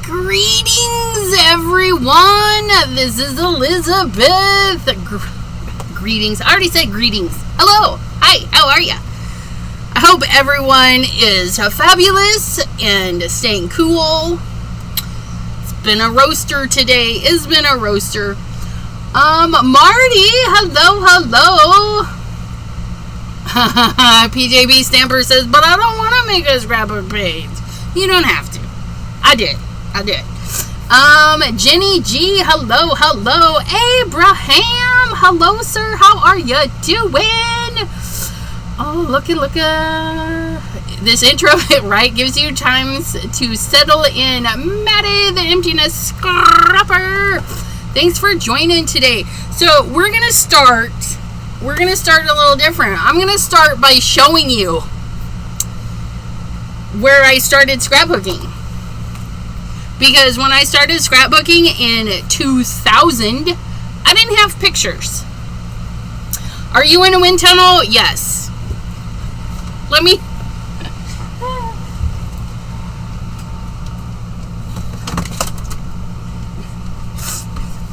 Greetings, everyone. This is Elizabeth. Greetings. I already said greetings. Hello. Hi. How are you? I hope everyone is fabulous and staying cool. It's been a roaster today. It's been a roaster. Marty. Hello. PJB Stamper says, but I don't want to make a scrapbook page. You don't have to. I did. Jenny G, hello. Abraham, hello, sir. How are you doing? Oh, look at this intro, right? Gives you time to settle in. Maddie, the emptiness scrapper. Thanks for joining today. So we're gonna start a little different. I'm gonna start by showing you where I started scrapbooking. Because when I started scrapbooking in 2000, I didn't have pictures. Are you in a wind tunnel? Yes. Let me...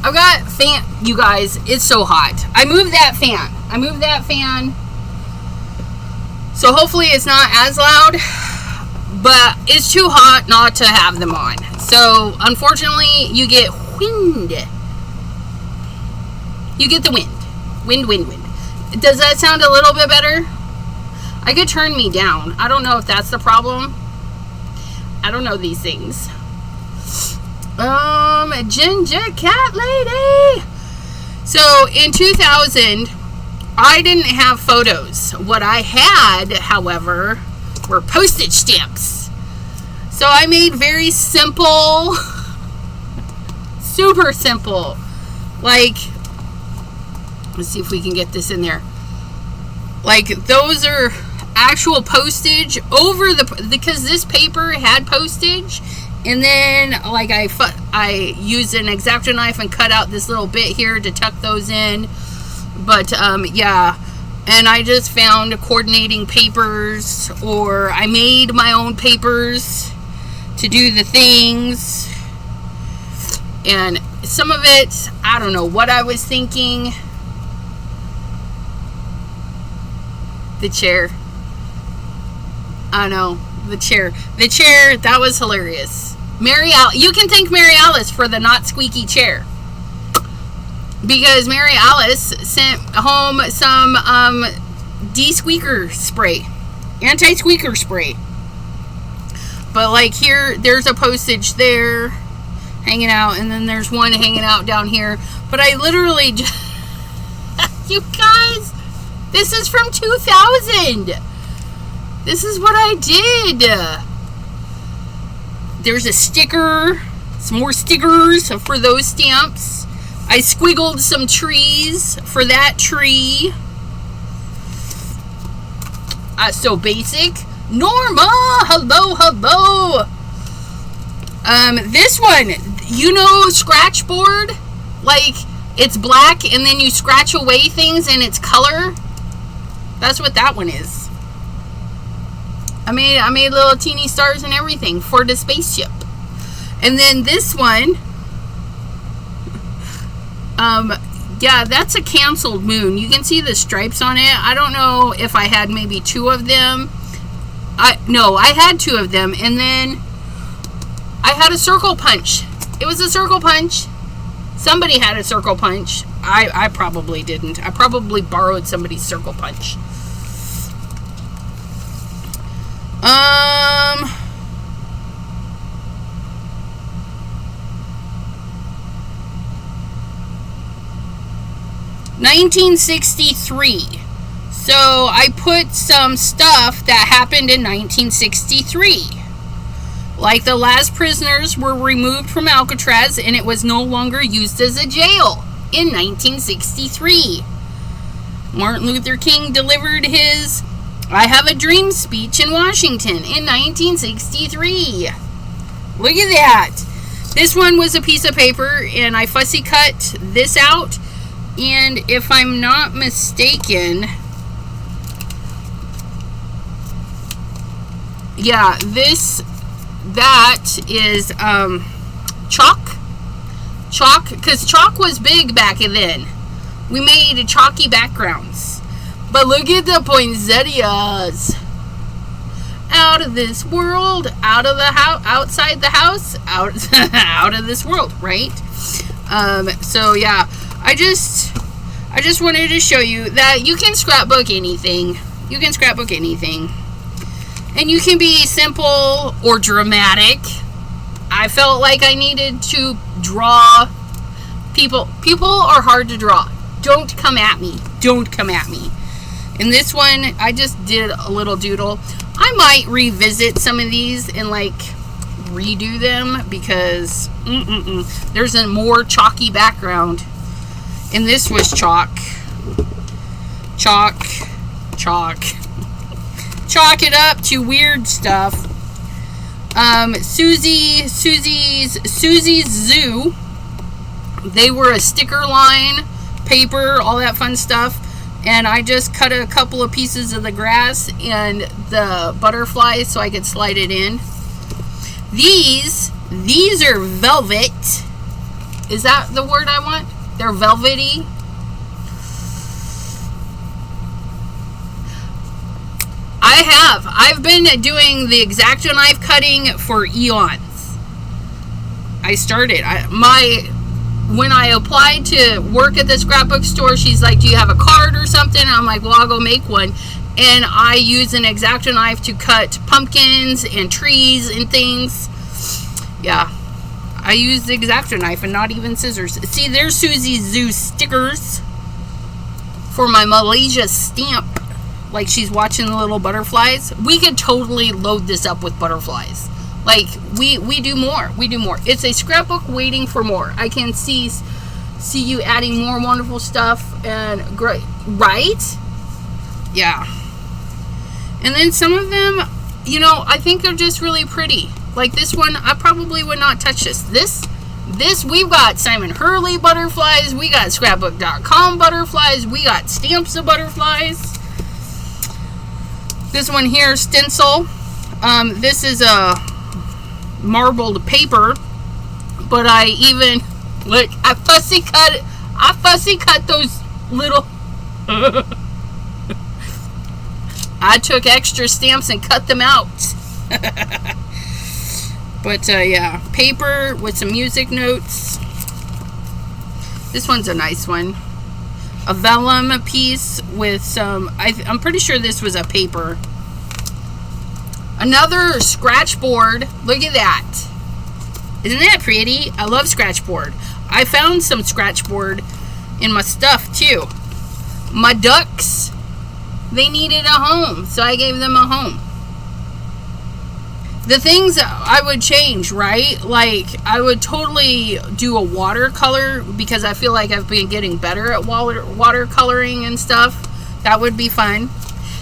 I've got fan, you guys. It's so hot. I moved that fan. So hopefully it's not as loud. But it's too hot not to have them on. So, unfortunately, you get wind. You get the wind. Wind. Does that sound a little bit better? I could turn me down. I don't know if that's the problem. I don't know these things. Ginger Cat Lady. So, in 2000, I didn't have photos. What I had, however, were postage stamps. So I made very simple, super simple, like, let's see if we can get this in there. Like, those are actual postage over because this paper had postage. And then, like, I used an X-Acto knife and cut out this little bit here to tuck those in. But, yeah. And I just found coordinating papers, or I made my own papers to do the things. And some of it, I don't know what I was thinking. The chair. I know. The chair, that was hilarious. You can thank Mary Alice for the not squeaky chair, because Mary Alice sent home some de-squeaker spray, anti-squeaker spray. But like here, there's a postage there hanging out, and then there's one hanging out down here. But I literally just, you guys, this is from 2000. This is what I did. There's a sticker, some more stickers for those stamps. I squiggled some trees for that tree. So basic. Norma, hello. This one, you know, scratch board? Like, it's black and then you scratch away things and it's color. That's what that one is. I made little teeny stars and everything for the spaceship. And then this one, yeah, that's a canceled moon. You can see the stripes on it. I don't know if I had maybe two of them. No, I had two of them. And then I had a circle punch. It was a circle punch. Somebody had a circle punch. I probably didn't. I probably borrowed somebody's circle punch. 1963. So I put some stuff that happened in 1963. Like the last prisoners were removed from Alcatraz and it was no longer used as a jail in 1963. Martin Luther King delivered his I Have a Dream speech in Washington in 1963. Look at that. This one was a piece of paper and I fussy cut this out. And if I'm not mistaken, yeah, that is chalk, because chalk was big back then. We made chalky backgrounds. But look at the poinsettias. Out of this world, out of the house, outside the house, out of this world, right? So yeah, I just wanted to show you that you can scrapbook anything. You can scrapbook anything. And you can be simple or dramatic. I felt like I needed to draw people. People are hard to draw. Don't come at me. Don't come at me. In this one, I just did a little doodle. I might revisit some of these and like redo them because there's a more chalky background. And this was chalk. Chalk it up to weird stuff. Susie's Zoo. They were a sticker line, paper, all that fun stuff. And I just cut a couple of pieces of the grass and the butterfly so I could slide it in. These are velvet. Is that the word I want? They're velvety. I've been doing the X-Acto knife cutting for eons. I started. When I applied to work at the scrapbook store, she's like, do you have a card or something? And I'm like, well, I'll go make one. And I use an X-Acto knife to cut pumpkins and trees and things. Yeah. I use the X-Acto knife and not even scissors. See, there's Susie's Zoo stickers for my Malaysia stamp, like she's watching the little butterflies, we could totally load this up with butterflies. Like, we do more. We do more. It's a scrapbook waiting for more. I can see you adding more wonderful stuff, and great, right? Yeah. And then some of them, you know, I think they're just really pretty. Like this one, I probably would not touch this. This, we've got Simon Hurley butterflies. We got scrapbook.com butterflies. We got stamps of butterflies. This one here, stencil. This is a marbled paper, but I even, look, I fussy cut those little, I took extra stamps and cut them out. But yeah, paper with some music notes. This one's a nice one. A vellum piece with some, I'm pretty sure this was a paper. Another scratch board. Look at that. Isn't that pretty? I love scratch board. I found some scratch board in my stuff too. My ducks, they needed a home, so I gave them a home. The things I would change, right? Like, I would totally do a watercolor, because I feel like I've been getting better at watercoloring and stuff. That would be fun.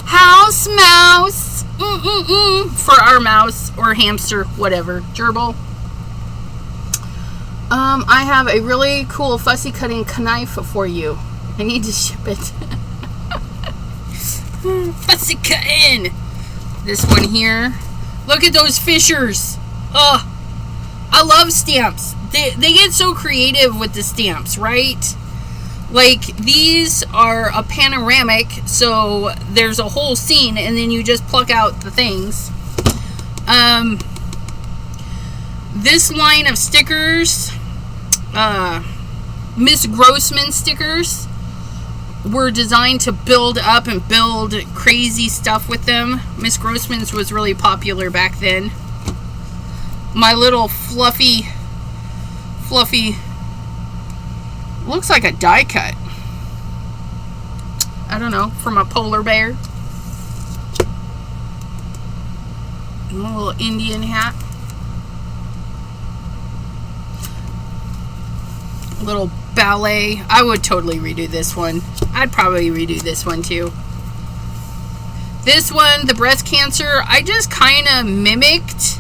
House mouse. For our mouse or hamster, whatever. Gerbil. I have a really cool fussy cutting knife for you. I need to ship it. Fussy cutting. This one here. Look at those fishers. Oh, I love stamps. They get so creative with the stamps, right? Like, these are a panoramic, so there's a whole scene, and then you just pluck out the things. This line of stickers, Miss Grossman stickers, were designed to build up and build crazy stuff with them. Miss Grossman's was really popular back then. My little fluffy, looks like a die cut. I don't know, from a polar bear. And a little Indian hat. A little ballet. I would totally redo this one. I'd probably redo this one too. This one, the breast cancer, I just kind of mimicked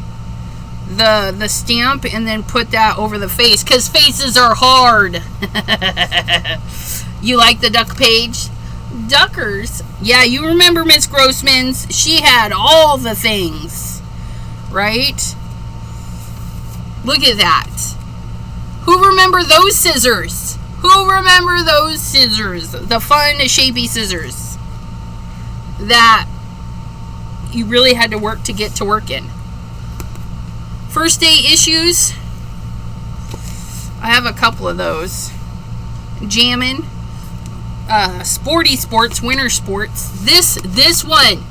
the stamp and then put that over the face, because faces are hard. You like the duck page? Duckers. Yeah, you remember Miss Grossman's? She had all the things, right? Look at that. Who remember those scissors? Who remember those scissors? The fun, shapy scissors that you really had to work to get to work in. First day issues. I have a couple of those. Jammin'. Sporty Sports, Winter Sports. This one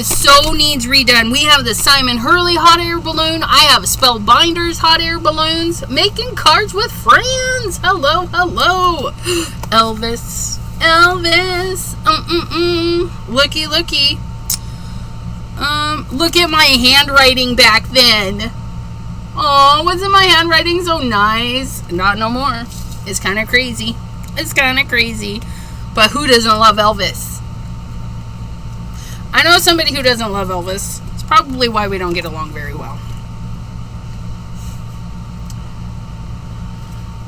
so needs redone. We have the Simon Hurley hot air balloon. I have Spellbinders hot air balloons. Making cards with friends. Hello. Elvis. Looky. Look at my handwriting back then. Oh, wasn't my handwriting so nice? Not no more. It's kind of crazy. But who doesn't love Elvis? I know somebody who doesn't love Elvis. It's probably why we don't get along very well.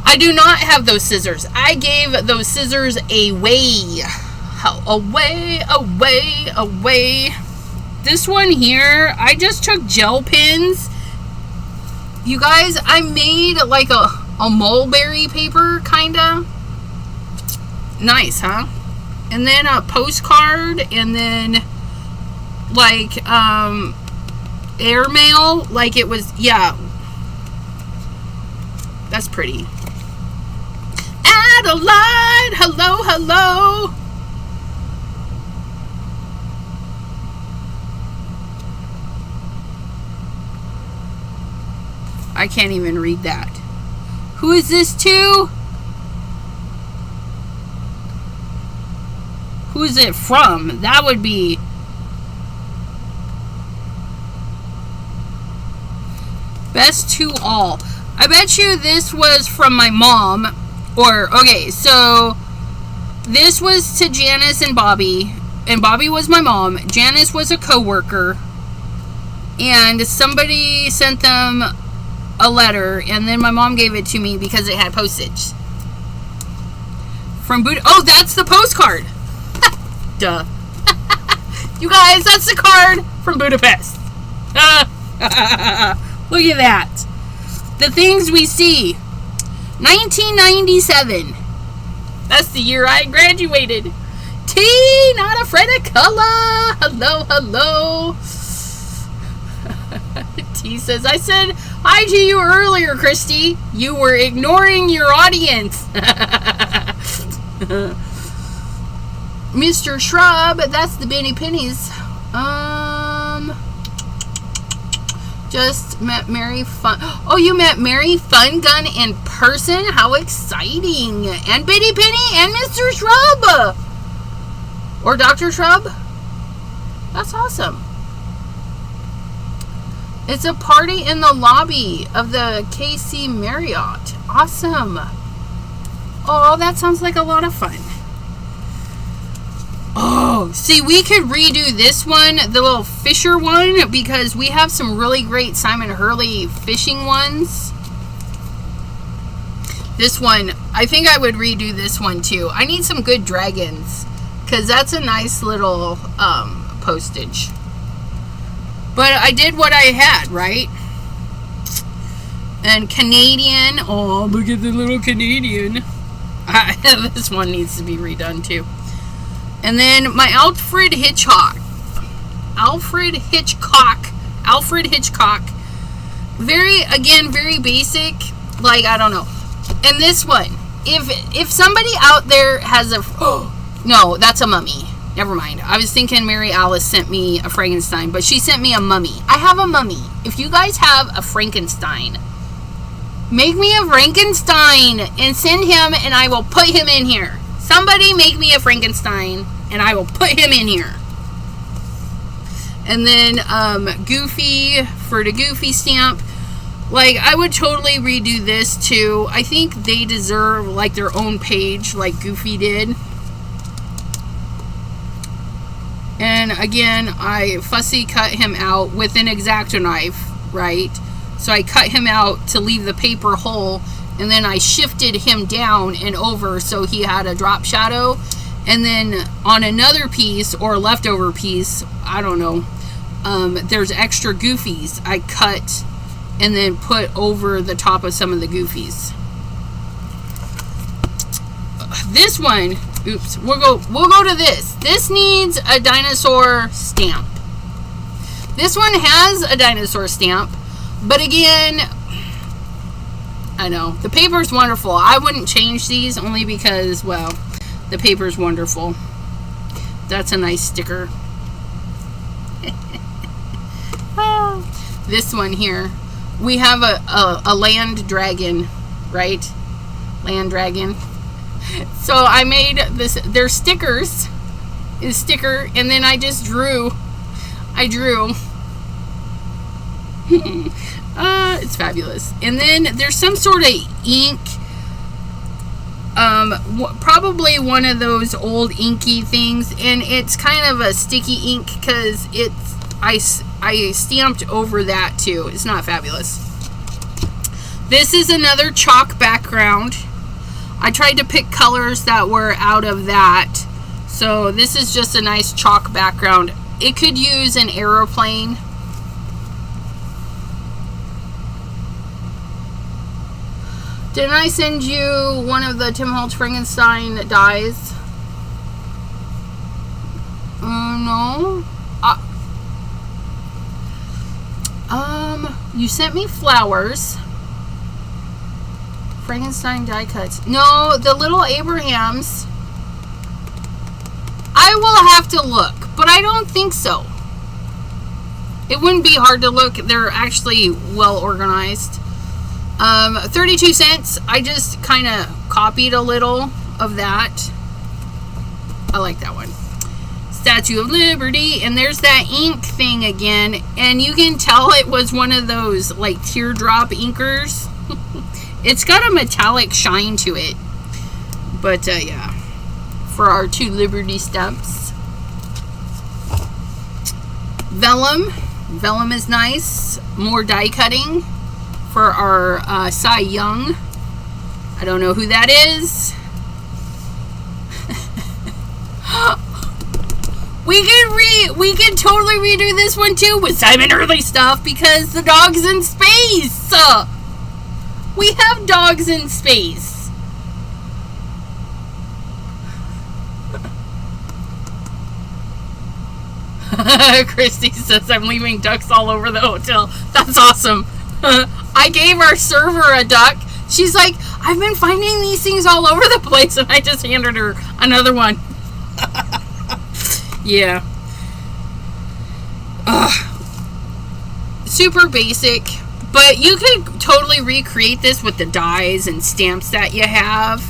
I do not have those scissors. I gave those scissors away. Away. This one here, I just took gel pens. You guys, I made like a mulberry paper, kinda. Nice, huh? And then a postcard, and then like airmail, like it was, yeah. That's pretty. Adelaide, hello. I can't even read that. Who is this to? Who's it from? That would be... Best to all. I bet you this was from my mom. Or, okay, so this was to Janice and Bobby. And Bobby was my mom. Janice was a co-worker. And somebody sent them a letter. And then my mom gave it to me because it had postage. From Budapest. Oh, that's the postcard. Duh. You guys, that's the card from Budapest. Look at that. The things we see. 1997. That's the year I graduated. T, not afraid of color. Hello, hello. T says, I said hi to you earlier, Christy. You were ignoring your audience. Mr. Shrub, that's the Benny Pennies. Just met Mary Fun. Oh, you met Mary Fun Gun in person? How exciting. And Benny Penny and Mr. Shrub. Or Dr. Shrub. That's awesome. It's a party in the lobby of the KC Marriott. Awesome. Oh, that sounds like a lot of fun. Oh, see, we could redo this one, the little Fisher one, because we have some really great Simon Hurley fishing ones. This one, I think I would redo this one too. I need some good dragons, because that's a nice little postage. But I did what I had, right? And Canadian. Oh, look at the little Canadian. This one needs to be redone too. And then my Alfred Hitchcock. Very, again, very basic. Like, I don't know. And this one. If somebody out there has a... Oh, no, that's a mummy. Never mind. I was thinking Mary Alice sent me a Frankenstein, but she sent me a mummy. I have a mummy. If you guys have a Frankenstein, make me a Frankenstein and send him, and I will put him in here. Somebody make me a Frankenstein, and I will put him in here. And then Goofy for the Goofy stamp. Like, I would totally redo this too. I think they deserve like their own page, like Goofy did. And again, I fussy cut him out with an X-Acto knife, right? So I cut him out to leave the paper whole, and then I shifted him down and over so he had a drop shadow. And then on another piece or leftover piece, I don't know, there's extra Goofies I cut and then put over the top of some of the Goofies. This one, oops, we'll go to this. This needs a dinosaur stamp. This one has a dinosaur stamp, but again, I know the paper's wonderful. I wouldn't change these only because, well, the paper's wonderful. That's a nice sticker. This one here, we have a land dragon, right? Land dragon. So I made this, they're stickers, a sticker, and then I just drew. It's fabulous. And then there's some sort of ink, probably one of those old inky things, and it's kind of a sticky ink because it's, I stamped over that too. It's not fabulous. This is another chalk background. I tried to pick colors that were out of that. So this is just a nice chalk background. It could use an aeroplane. Didn't I send you one of the Tim Holtz Frankenstein dies? No. You sent me flowers. Frankenstein die cuts. No, the little Abrahams. I will have to look, but I don't think so. It wouldn't be hard to look. They're actually well organized. 32 cents. I just kind of copied a little of that. I like that one. Statue of Liberty, and there's that ink thing again, and you can tell it was one of those like teardrop inkers. It's got a metallic shine to it, but yeah, for our 2 Liberty stamps. Vellum is nice. More die cutting for our Cy Young. I don't know who that is. We can totally redo this one too with Simon Early stuff because the dog's in space. We have dogs in space. Christy says I'm leaving ducks all over the hotel. That's awesome. I gave our server a duck. She's like, I've been finding these things all over the place, and I just handed her another one. Yeah. Super basic, but you could totally recreate this with the dies and stamps that you have.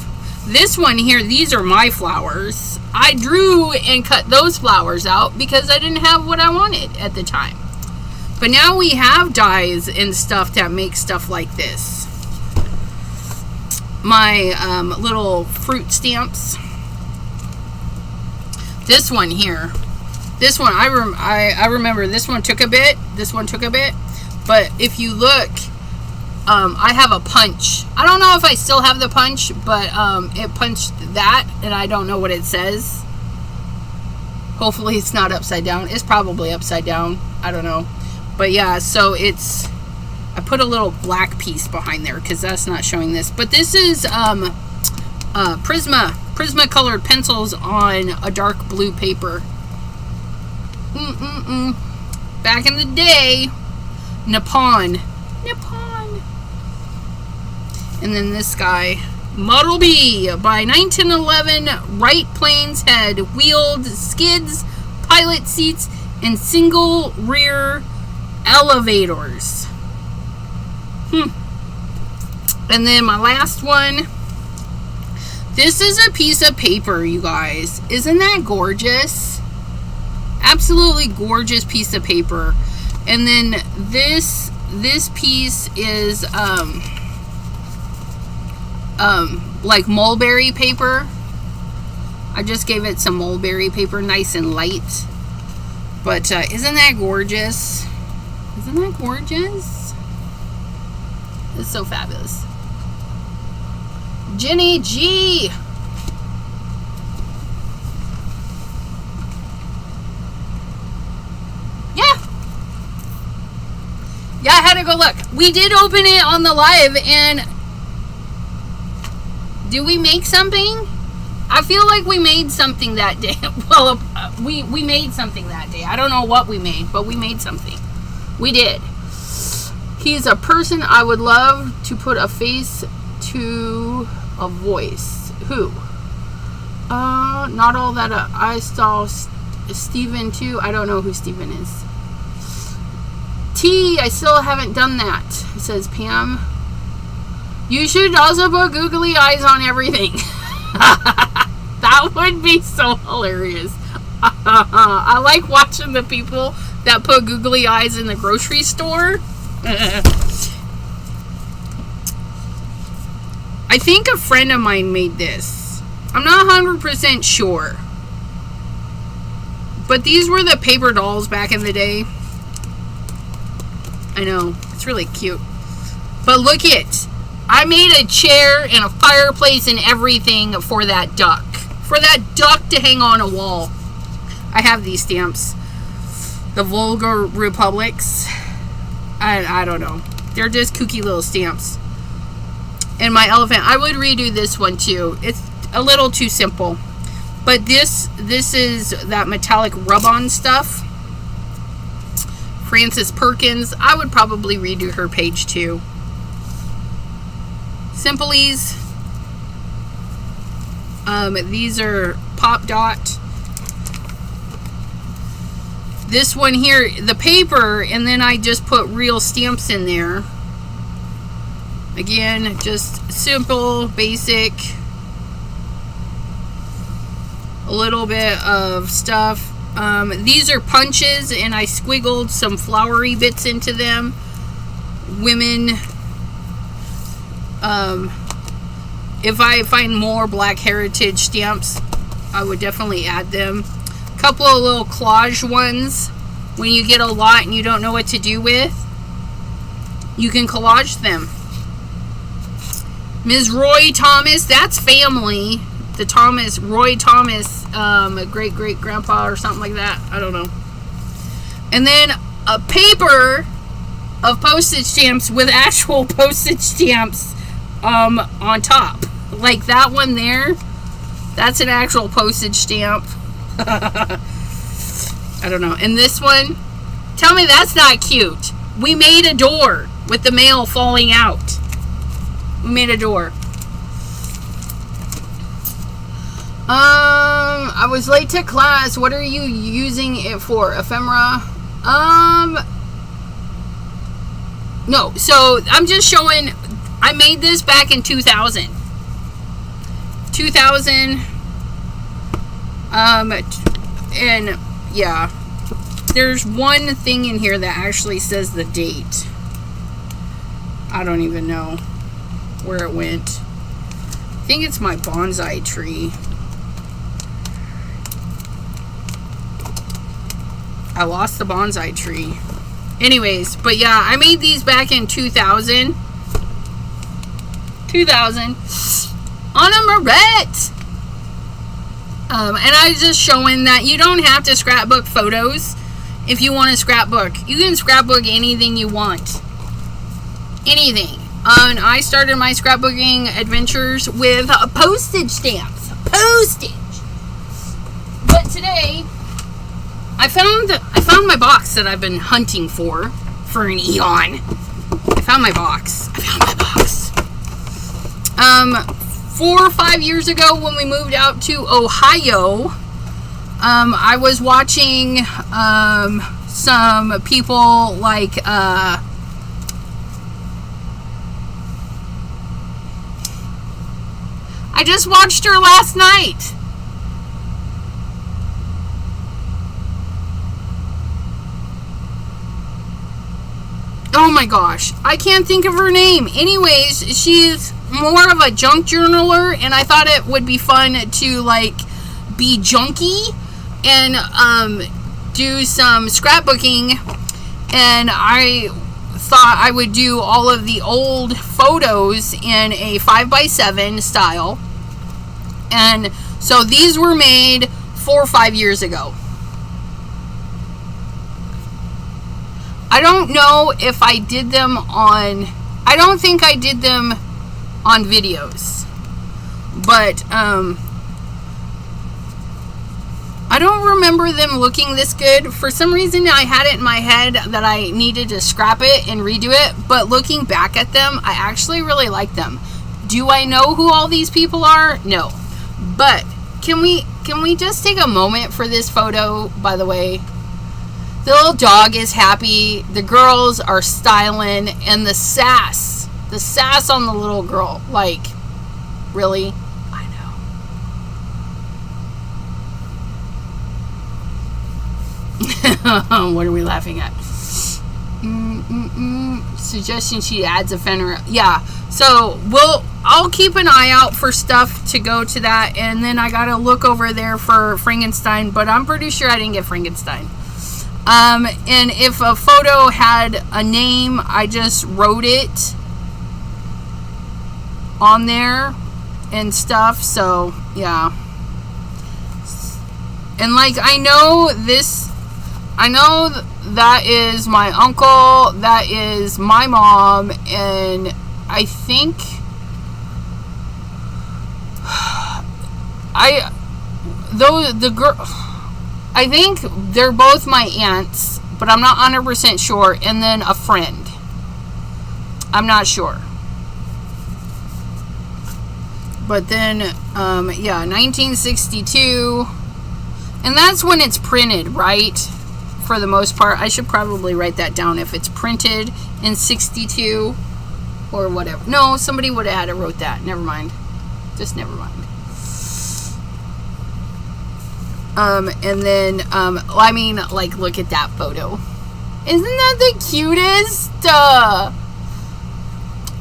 This one here, these are my flowers. I drew and cut those flowers out because I didn't have what I wanted at the time. But now we have dies and stuff that make stuff like this. My little fruit stamps. This one here. This one, I remember this one took a bit. This one took a bit. But if you look, I have a punch. I don't know if I still have the punch, but it punched that, and I don't know what it says. Hopefully it's not upside down. It's probably upside down. I don't know. But yeah, so it's... I put a little black piece behind there because that's not showing this. But this is Prisma colored pencils on a dark blue paper. Back in the day, Nippon. And then this guy, Model B by 1911, right planes had wheeled skids, pilot seats, and single rear elevators. And then my last one. This is a piece of paper, you guys. Isn't that gorgeous? Absolutely gorgeous piece of paper. And then this piece is like mulberry paper. I just gave it some mulberry paper, nice and light. But isn't that gorgeous? Isn't that gorgeous? It's so fabulous. Jenny G. Yeah, I had to go look. We did open it on the live, and did we make something? I feel like we made something that day. Well, we made something that day. I don't know what we made, but we made something. We did. He's a person I would love to put a face to a voice. Who? Not all that. I saw Steven too. I don't know who Steven is. T, I still haven't done that, says Pam. You should also put googly eyes on everything. That would be so hilarious. I like watching the people that put googly eyes in the grocery store. I think a friend of mine made this. I'm not 100% sure. But these were the paper dolls back in the day. I know. It's really cute. But look it. I made a chair and a fireplace and everything for that duck. For that duck to hang on a wall. I have these stamps. The Vulgar Republics. I don't know. They're just kooky little stamps. And my elephant. I would redo this one too. It's a little too simple. But this is that metallic rub-on stuff. Frances Perkins. I would probably redo her page too. Simplies. These are Pop Dot. This one here, the paper, and then I just put real stamps in there. Again, just simple, basic. a little bit of stuff. These are punches, and I squiggled some flowery bits into them. Women. If I find more Black Heritage stamps, I would definitely add them. A couple of little collage ones. When you get a lot and you don't know what to do with, you can collage them. Ms. Roy Thomas, that's family. The Thomas, Roy Thomas, great grandpa or something like that. I don't know. And then a paper of postage stamps with actual postage stamps on top. Like that one there. That's an actual postage stamp. I don't know. And this one, tell me that's not cute. We made a door with the mail falling out. We made a door. I was late to class. What are you using it for? Ephemera? No. So I'm just showing. I made this back in 2000. 2000. And yeah, there's one thing in here that actually says the date. I don't even know where it went. I think it's my bonsai tree. I lost the bonsai tree. Anyways, but yeah, I made these back in 2000. 2000 on a Moret. And I was just showing that you don't have to scrapbook photos if you want to scrapbook. You can scrapbook anything you want. Anything. And I started my scrapbooking adventures with postage stamps. Postage. But today, I found my box that I've been hunting for an eon. I found my box. 4 or 5 years ago when we moved out to Ohio, I was watching some people like I just watched her last night. Oh my gosh, I can't think of her name. Anyways, she's more of a junk journaler, and I thought it would be fun to like be junky and do some scrapbooking. And I thought I would do all of the old photos in a 5x7 style. And so these were made 4 or 5 years ago. I don't know if I did them on, I don't think I did them on videos, but I don't remember them looking this good. For some reason I had it in my head that I needed to scrap it and redo it, but looking back at them, I actually really like them. Do I know who all these people are? No. But can we just take a moment for this photo, by the way? The little dog is happy, the girls are styling, and the sass on the little girl, like, really? I know. What are we laughing at? Suggestion she adds a fender. Yeah, so I'll keep an eye out for stuff to go to that, and then I gotta look over there for Frankenstein, but I'm pretty sure I didn't get Frankenstein. And if a photo had a name, I just wrote it on there and stuff. So yeah, and like I know that is my uncle, that is my mom, and I think I think they're both my aunts, but I'm not 100% sure. And then a friend. I'm not sure. But then, yeah, 1962. And that's when it's printed, right? For the most part. I should probably write that down if it's printed in 62 or whatever. No, somebody would have had it wrote that. Never mind. Just never mind. And then, I mean, like, look at that photo. Isn't that the cutest?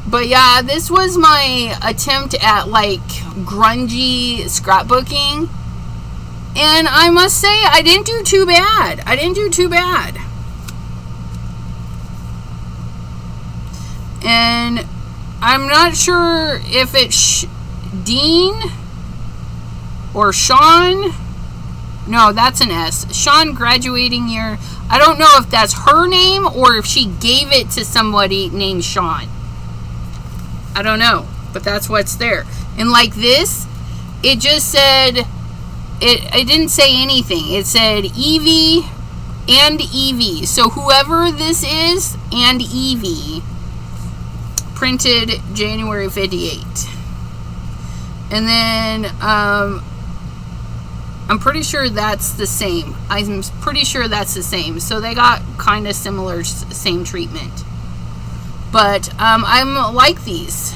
But yeah, this was my attempt at, like, grungy scrapbooking. And I must say, I didn't do too bad. And I'm not sure if it's Dean or Sean. No, that's an S. Sean graduating year. I don't know if that's her name or if she gave it to somebody named Sean. I don't know, but that's what's there. And like this, it just said, it didn't say anything. It said Evie and Evie. So whoever this is and Evie printed January 58. And then, I'm pretty sure that's the same. I'm pretty sure that's the same. So they got kind of similar, same treatment. But I'm like these.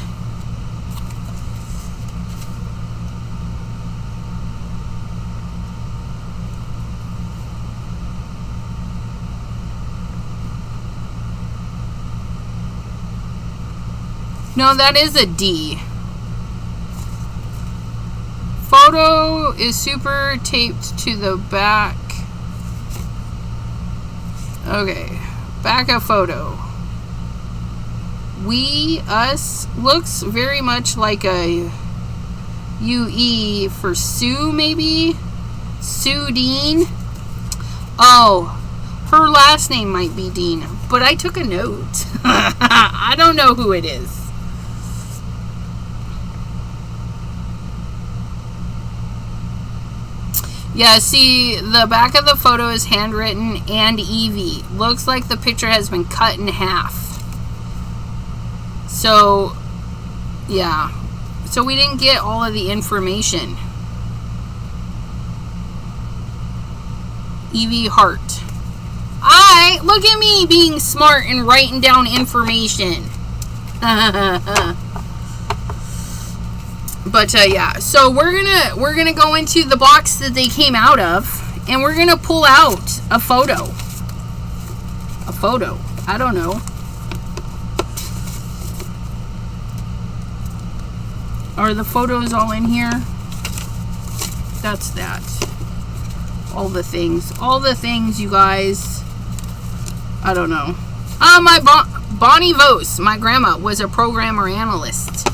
No, that is a D. Photo is super taped to the back. Okay, back of photo. We, us, looks very much like a UE for Sue, maybe? Sue Dean? Oh, her last name might be Dean, but I took a note. I don't know who it is. Yeah, see, the back of the photo is handwritten and Evie. Looks like the picture has been cut in half. So, yeah. So we didn't get all of the information. Evie Hart. Look at me being smart and writing down information. But yeah, so we're gonna go into the box that they came out of, and we're gonna pull out a photo. A photo. I don't know. Are the photos all in here? That's that. All the things, you guys. I don't know. My Bonnie Vos, my grandma, was a programmer analyst.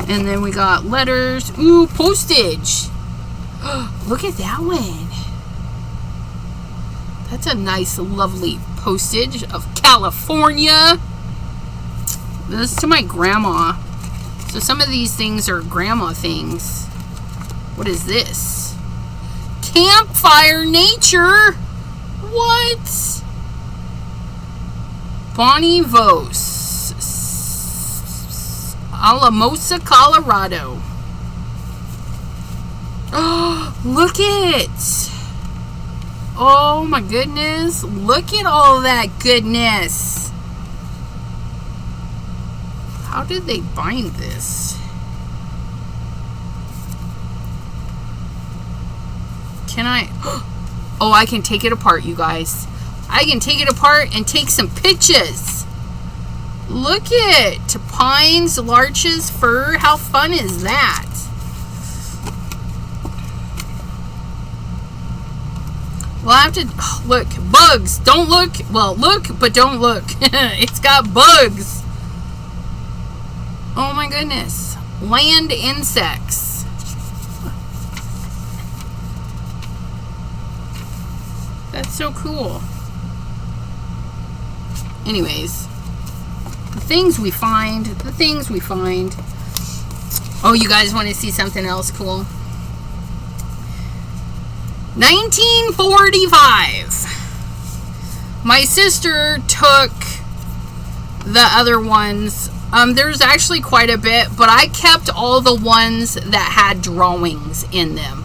And then we got letters. Ooh, postage. Look at that one. That's a nice, lovely postage of California. This is to my grandma. So some of these things are grandma things. What is this? Campfire Nature. What? Bonnie Vos. Alamosa, Colorado. Oh, look it. Oh my goodness. Look at all that goodness. How did they bind this? Can I? Oh, I can take it apart, you guys. I can take it apart and take some pictures. Look it. Pines, larches, fir. How fun is that? Well, I have to look. Bugs. Don't look. Well, look, but don't look. It's got bugs. Oh my goodness. Land insects. That's so cool. Anyways. The things we find. Oh, you guys want to see something else cool? 1945. My sister took the other ones. There's actually quite a bit, but I kept all the ones that had drawings in them.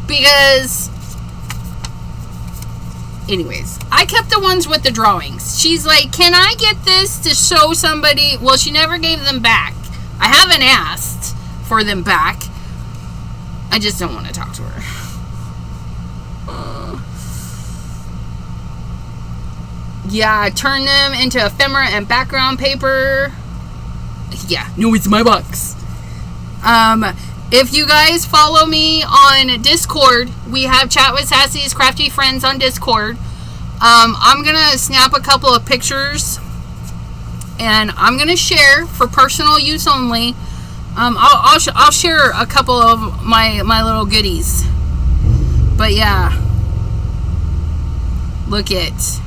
Because anyways, I kept the ones with the drawings. She's like, can I get this to show somebody? Well, she never gave them back. I haven't asked for them back. I just don't want to talk to her. Yeah, turn them into ephemera and background paper. Yeah, no, it's my box. If you guys follow me on Discord, we have Chat with Sassy's Crafty Friends on Discord. I'm gonna snap a couple of pictures and I'm gonna share for personal use only. I'll share a couple of my little goodies. But yeah, look it.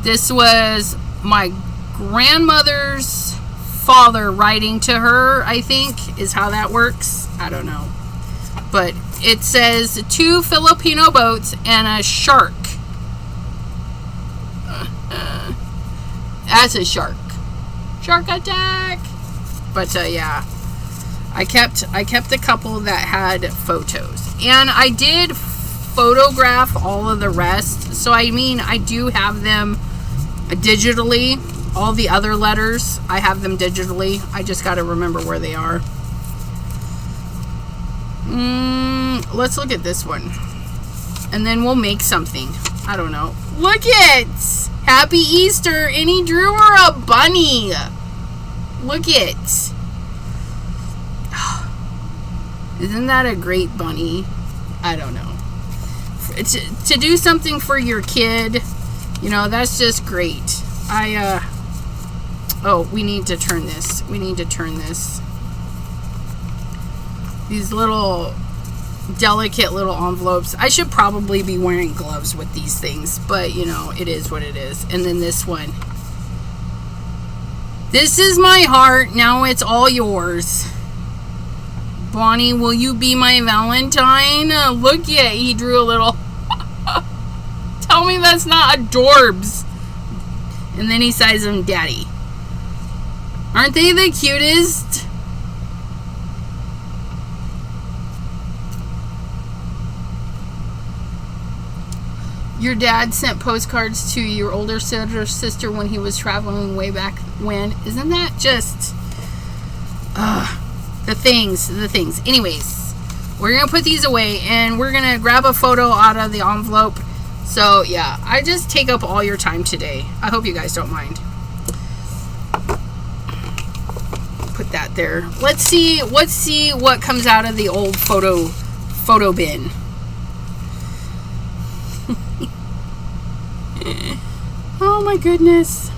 This was my grandmother's father writing to her, I think, is how that works. I don't know. But it says 2 Filipino boats and a shark. That's a shark. Shark attack. But yeah, I kept a couple that had photos, and I did photograph all of the rest. So I mean, I do have them digitally. All the other letters, I have them digitally. I just got to remember where they are. Let's look at this one. And then we'll make something. I don't know. Look it! Happy Easter! And he drew her a bunny. Look it. Isn't that a great bunny? I don't know. To do something for your kid, you know, that's just great. Oh, we need to turn this. We need to turn this. These little delicate little envelopes. I should probably be wearing gloves with these things, but you know, it is what it is. And then this one. This is my heart. Now it's all yours. Bonnie, will you be my Valentine? Look at, he drew a little. Tell me that's not adorbs. And then he signs them daddy. Aren't they the cutest? Your dad sent postcards to your older sister when he was traveling way back when. Isn't that just the things. Anyways, we're gonna put these away and we're gonna grab a photo out of the envelope. So yeah, I just take up all your time today. I hope you guys don't mind. Put that there. Let's see what comes out of the old photo bin. Oh my goodness.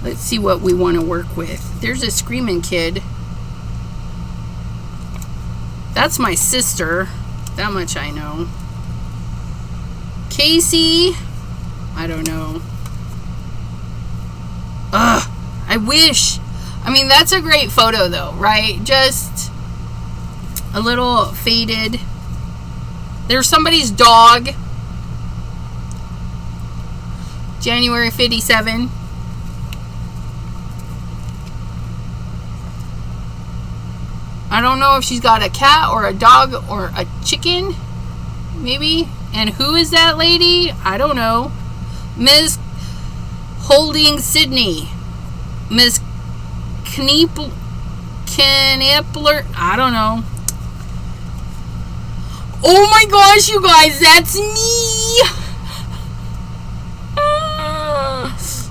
Let's see what we want to work with. There's a screaming kid. That's my sister. That much I know. Casey. I don't know. Ugh. I wish. I mean, that's a great photo though, right? Just a little faded. There's somebody's dog. January 57. I don't know if she's got a cat or a dog or a chicken. Maybe. And who is that lady? I don't know. Ms. Holding Sydney. Ms. Knippler. I don't know. Oh my gosh, you guys, that's me.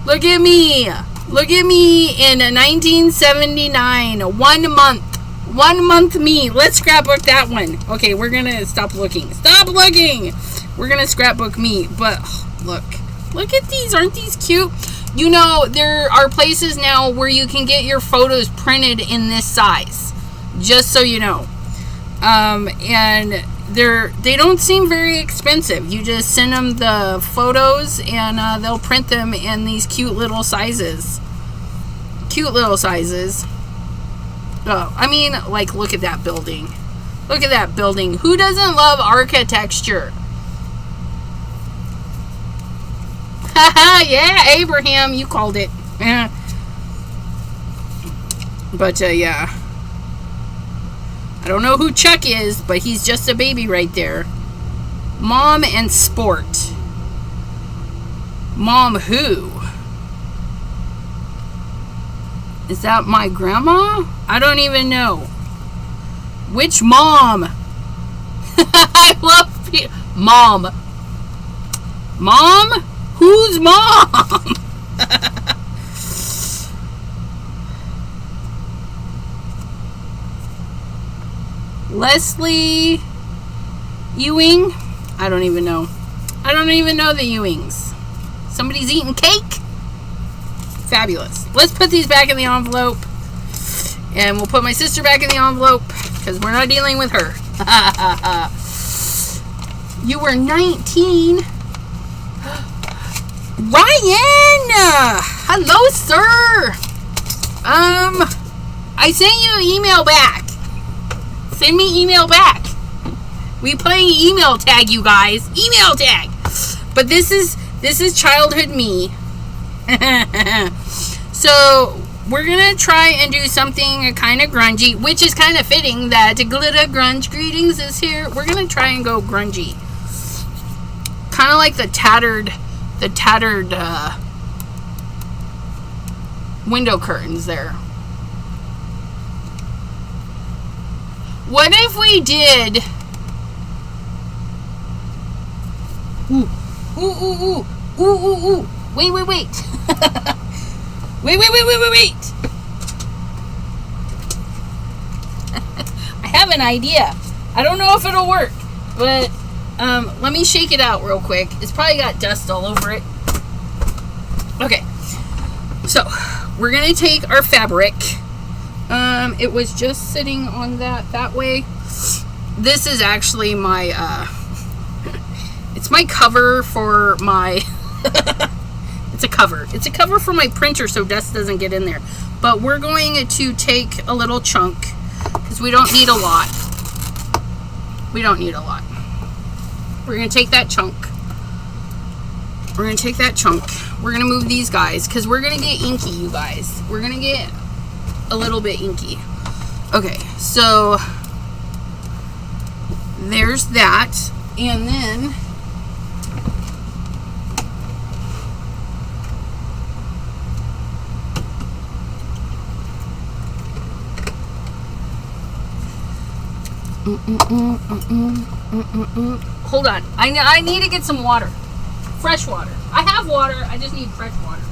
Look at me. Look at me in 1979. 1 month. 1 month me. Let's scrapbook that one. Okay, we're going to stop looking. Stop looking. We're going to scrapbook me. But look. Look at these. Aren't these cute? You know, there are places now where you can get your photos printed in this size. Just so you know. And they don't seem very expensive. You just send them the photos and they'll print them in these cute little sizes. Cute little sizes. Oh, I mean, like, look at that building. Look at that building. Who doesn't love architecture? Haha, yeah, Abraham, you called it. But yeah. I don't know who Chuck is, but he's just a baby right there. Mom and sport. Mom who? Is that my grandma? I don't even know. Which mom? I love you. Mom. Mom? Who's mom? Leslie Ewing? I don't even know. I don't even know the Ewings. Somebody's eating cake? Fabulous. Let's put these back in the envelope. And we'll put my sister back in the envelope because we're not dealing with her. You were 19. Ryan! Hello, sir. I sent you an email back. Send me email back. We playing email tag, you guys. Email tag. But this is childhood me. So we're gonna try and do something kind of grungy, which is kind of fitting that Glitter Grunge Greetings is here. We're gonna try and go grungy, kind of like the tattered window curtains there. What if we did? Ooh, ooh, ooh, ooh, ooh, ooh, ooh. Wait. wait. I have an idea. I don't know if it'll work, but let me shake it out real quick. It's probably got dust all over it. Okay, so we're gonna take our fabric. It was just sitting on that way. This is actually my it's my cover for my it's a cover for my printer so dust doesn't get in there. But we're going to take a little chunk because we don't need a lot. We're gonna take that chunk. We're gonna move these guys because we're gonna get inky, you guys. We're gonna get a little bit inky. Okay, so there's that, and then hold on. I need to get some water. Fresh water. I have water. I just need fresh water.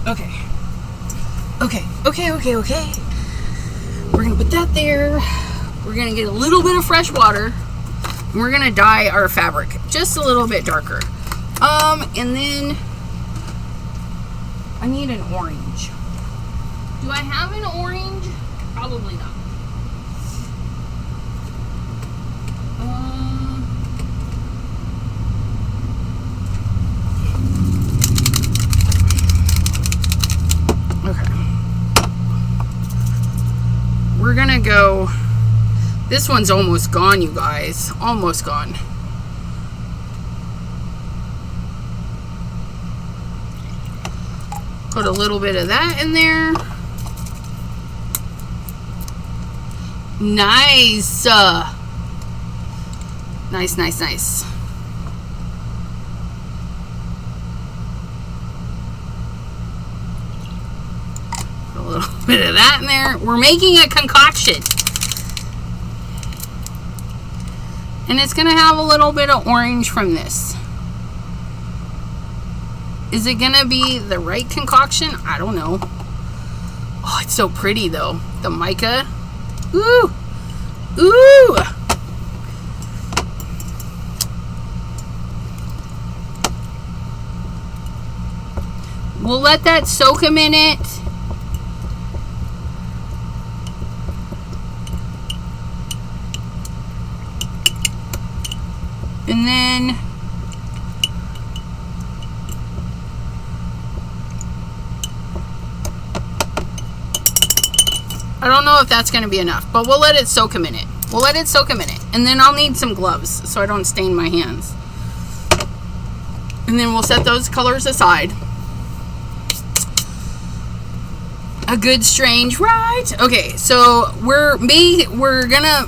Okay. We're going to put that there. We're going to get a little bit of fresh water. And we're going to dye our fabric just a little bit darker. And then I need an orange. Do I have an orange? Probably not. Okay. We're gonna go. This one's almost gone, you guys. Almost gone. Put a little bit of that in there. Nice. Nice. Put a little bit of that in there. We're making a concoction. And it's going to have a little bit of orange from this. Is it going to be the right concoction? I don't know. Oh, it's so pretty though. The mica. Ooh. Ooh. We'll let that soak a minute. And then I don't know if that's going to be enough, but we'll let it soak a minute. And then I'll need some gloves so I don't stain my hands. And then we'll set those colors aside. A good strange ride. Okay, so we're gonna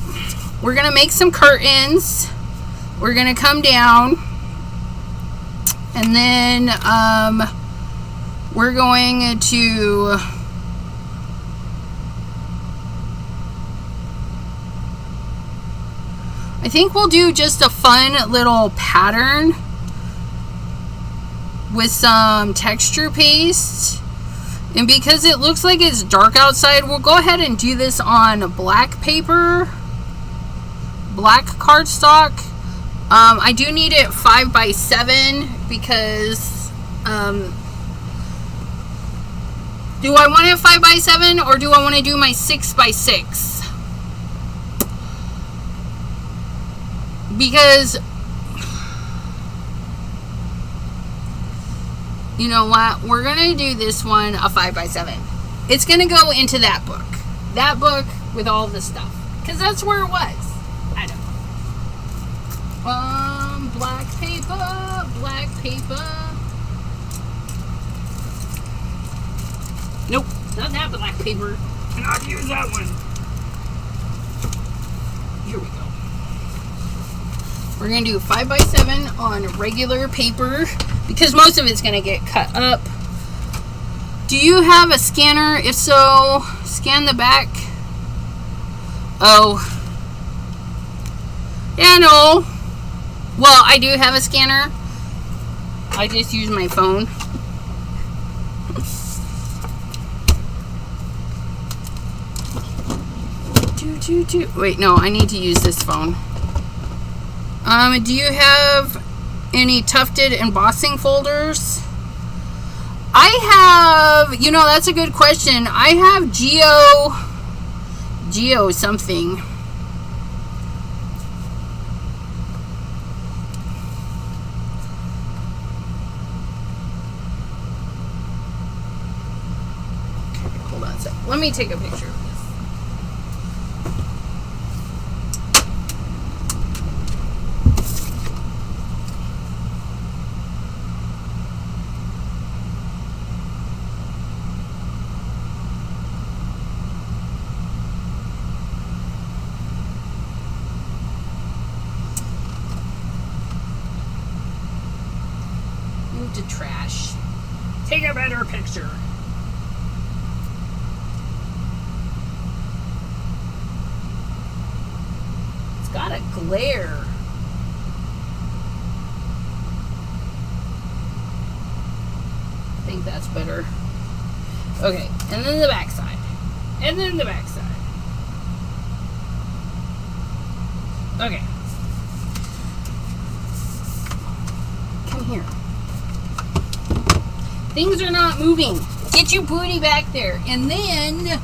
make some curtains. We're gonna come down, and then we're going to I think we'll do just a fun little pattern with some texture paste. And because it looks like it's dark outside, we'll go ahead and do this on black paper, black cardstock. I do need it 5x7 because do I want it 5x7 or do I want to do my 6x6? Because you know what? We're going to do this one a 5x7. It's going to go into that book. That book with all the stuff. Because that's where it was. I don't know. Black paper. Black paper. Nope. Not that black paper. Cannot use that one. Here we go. We're going to do 5x7 on regular paper because most of it's going to get cut up. Do you have a scanner? If so, scan the back. Oh. Yeah, no. Well, I do have a scanner. I just use my phone. Wait, no, I need to use this phone. Do you have any tufted embossing folders? I have, you know, that's a good question. I have Geo something. Okay, hold on a sec. Let me take a picture of this. To trash. Take a better picture. It's got a glare. I think that's better. Okay, and then the back side. And then the back side. Okay. Come here. Things are not moving. Get your booty back there. And then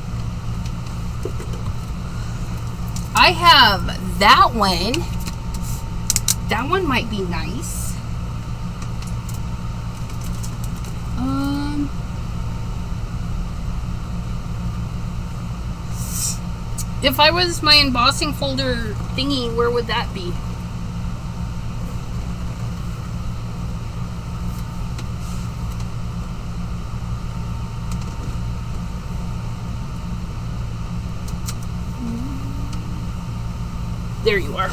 I have that one. That one might be nice. If I was my embossing folder thingy, where would that be? There you are.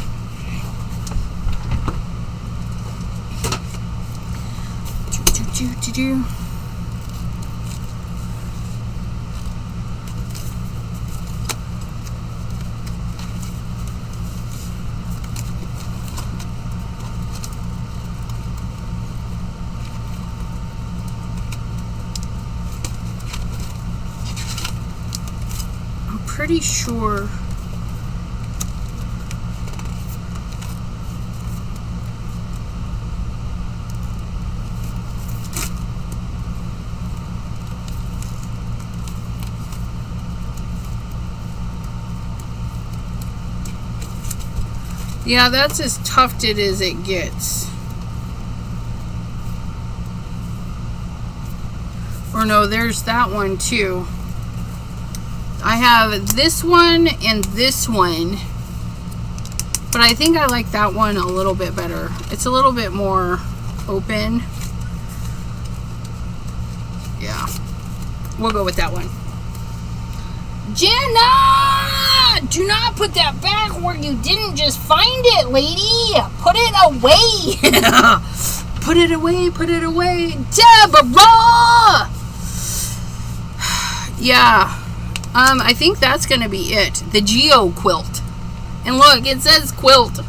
I'm pretty sure. Yeah, that's as tufted as it gets. Or no, there's that one too. I have this one and this one. But I think I like that one a little bit better. It's a little bit more open. Yeah. We'll go with that one. Jenna! Do not put that back where you didn't just find it, lady. Put it away. Put it away, put it away. Deborah! Yeah. I think that's going to be it. The Geo quilt. And look, it says quilt.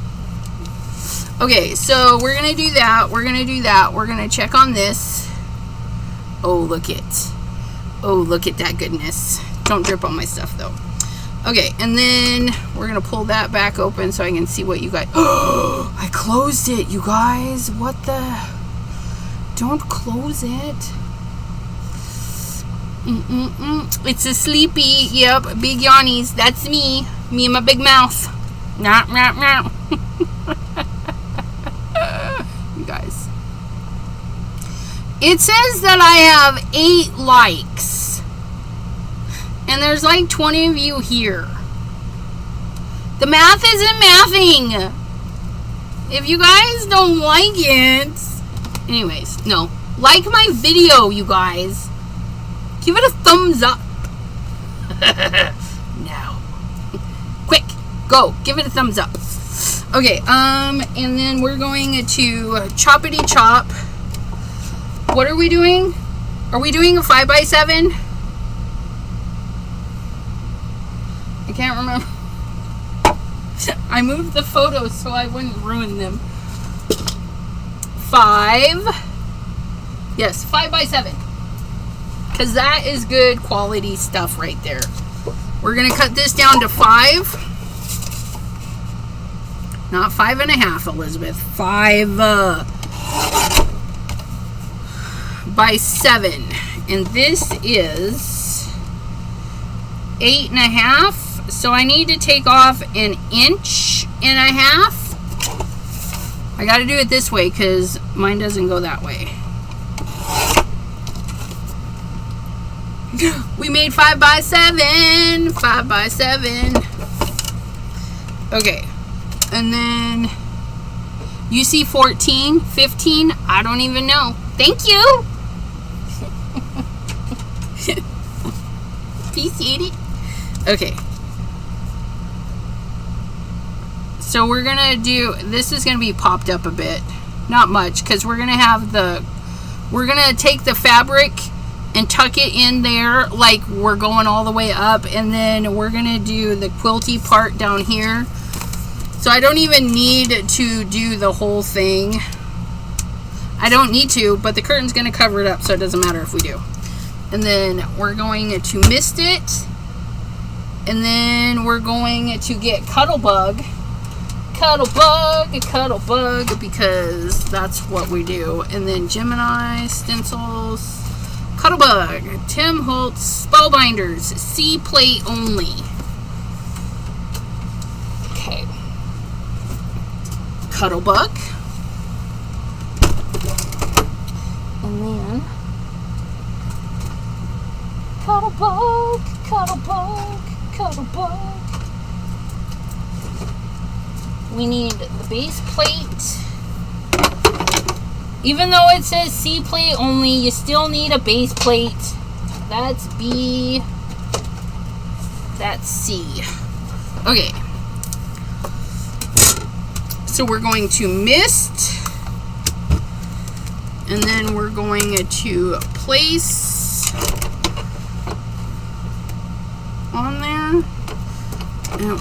Okay, so we're going to do that. We're going to do that. We're going to check on this. Oh, look it. Oh, look at that goodness. Don't drip on my stuff, though. Okay, and then we're going to pull that back open so I can see what you got. Oh, I closed it, you guys. What the? Don't close it. It's a sleepy. Yep, big yawnies. That's me. Me and my big mouth. Nah, nah, nah. You guys. It says that I have 8 likes. And there's like 20 of you here. The math isn't mathing. If you guys don't like it. Anyways, no. Like my video, you guys. Give it a thumbs up. Now. Quick. Go. Give it a thumbs up. Okay, and then we're going to choppity chop. What are we doing? Are we doing a 5x7? I can't remember. I moved the photos so I wouldn't ruin them. 5. Yes, 5x7. Because that is good quality stuff right there. We're going to cut this down to 5. Not 5.5, Elizabeth. 5 by 7. And this is 8.5. So I need to take off 1.5 inches. I got to do it this way because mine doesn't go that way. We made 5x7. 5x7. Okay. And then you see 14, 15. I don't even know. Thank you. Appreciate it. Okay. So we're going to do, this is going to be popped up a bit. Not much, because we're going to have we're going to take the fabric and tuck it in there like we're going all the way up. And then we're going to do the quilty part down here. So I don't even need to do the whole thing. I don't need to, but the curtain's going to cover it up, so it doesn't matter if we do. And then we're going to mist it. And then we're going to get Cuttlebug, because that's what we do. And then Gemini, stencils, Cuttlebug, Tim Holtz, Spellbinders, C plate only. Okay. Cuttlebug. And then Cuttlebug. We need the base plate. Even though it says C plate only, you still need a base plate. That's B. That's C. Okay. So we're going to mist. And then we're going to place on there. And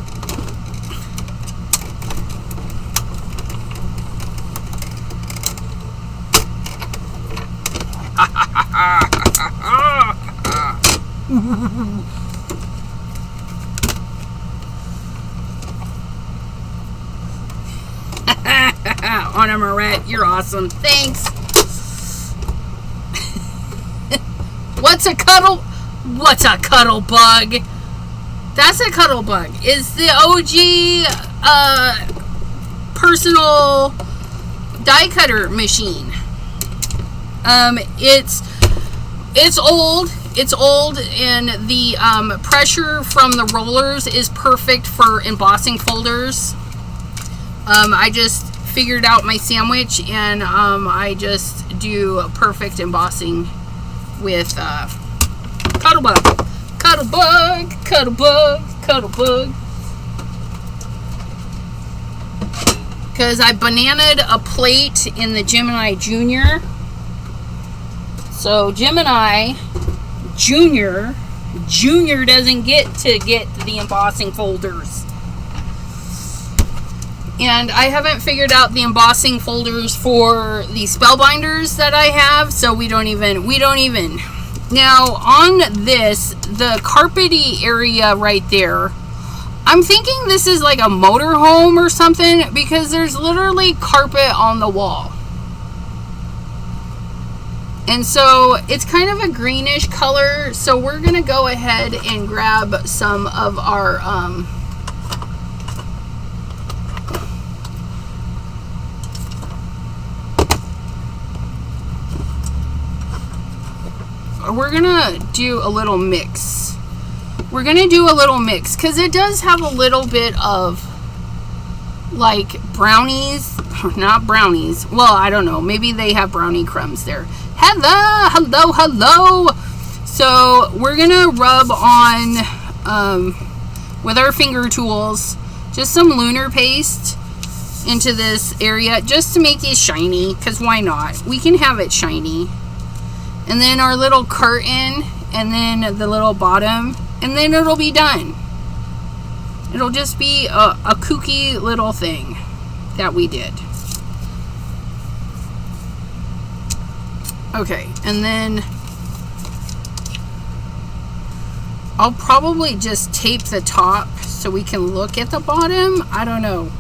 Anna Moret, you're awesome. Thanks. What's a Cuttlebug? That's a Cuttlebug. It's the OG personal die cutter machine. It's old. It's old, and the pressure from the rollers is perfect for embossing folders. I just figured out my sandwich, and I just do perfect embossing with Cuttlebug. Cuddlebug, cuddlebug, cuddlebug. Because I bananaed a plate in the Gemini Junior. So Gemini Junior doesn't get the embossing folders. And I haven't figured out the embossing folders for the spellbinders that I have, so we don't even. Now, on this, the carpety area right there, I'm thinking this is like a motorhome or something, because there's literally carpet on the wall. And so it's kind of a greenish color, so we're going to go ahead and grab some of our we're gonna do a little mix. We're gonna do a little mix because it does have a little bit of like brownies, not brownies. Well, I don't know. Maybe they have brownie crumbs there. Hello. So we're gonna rub on with our finger tools just some lunar paste into this area just to make it shiny, because why not? We can have it shiny. And then our little curtain, and then the little bottom, and then it'll be done. It'll just be a kooky little thing that we did. Okay, and then I'll probably just tape the top so we can look at the bottom. I don't know.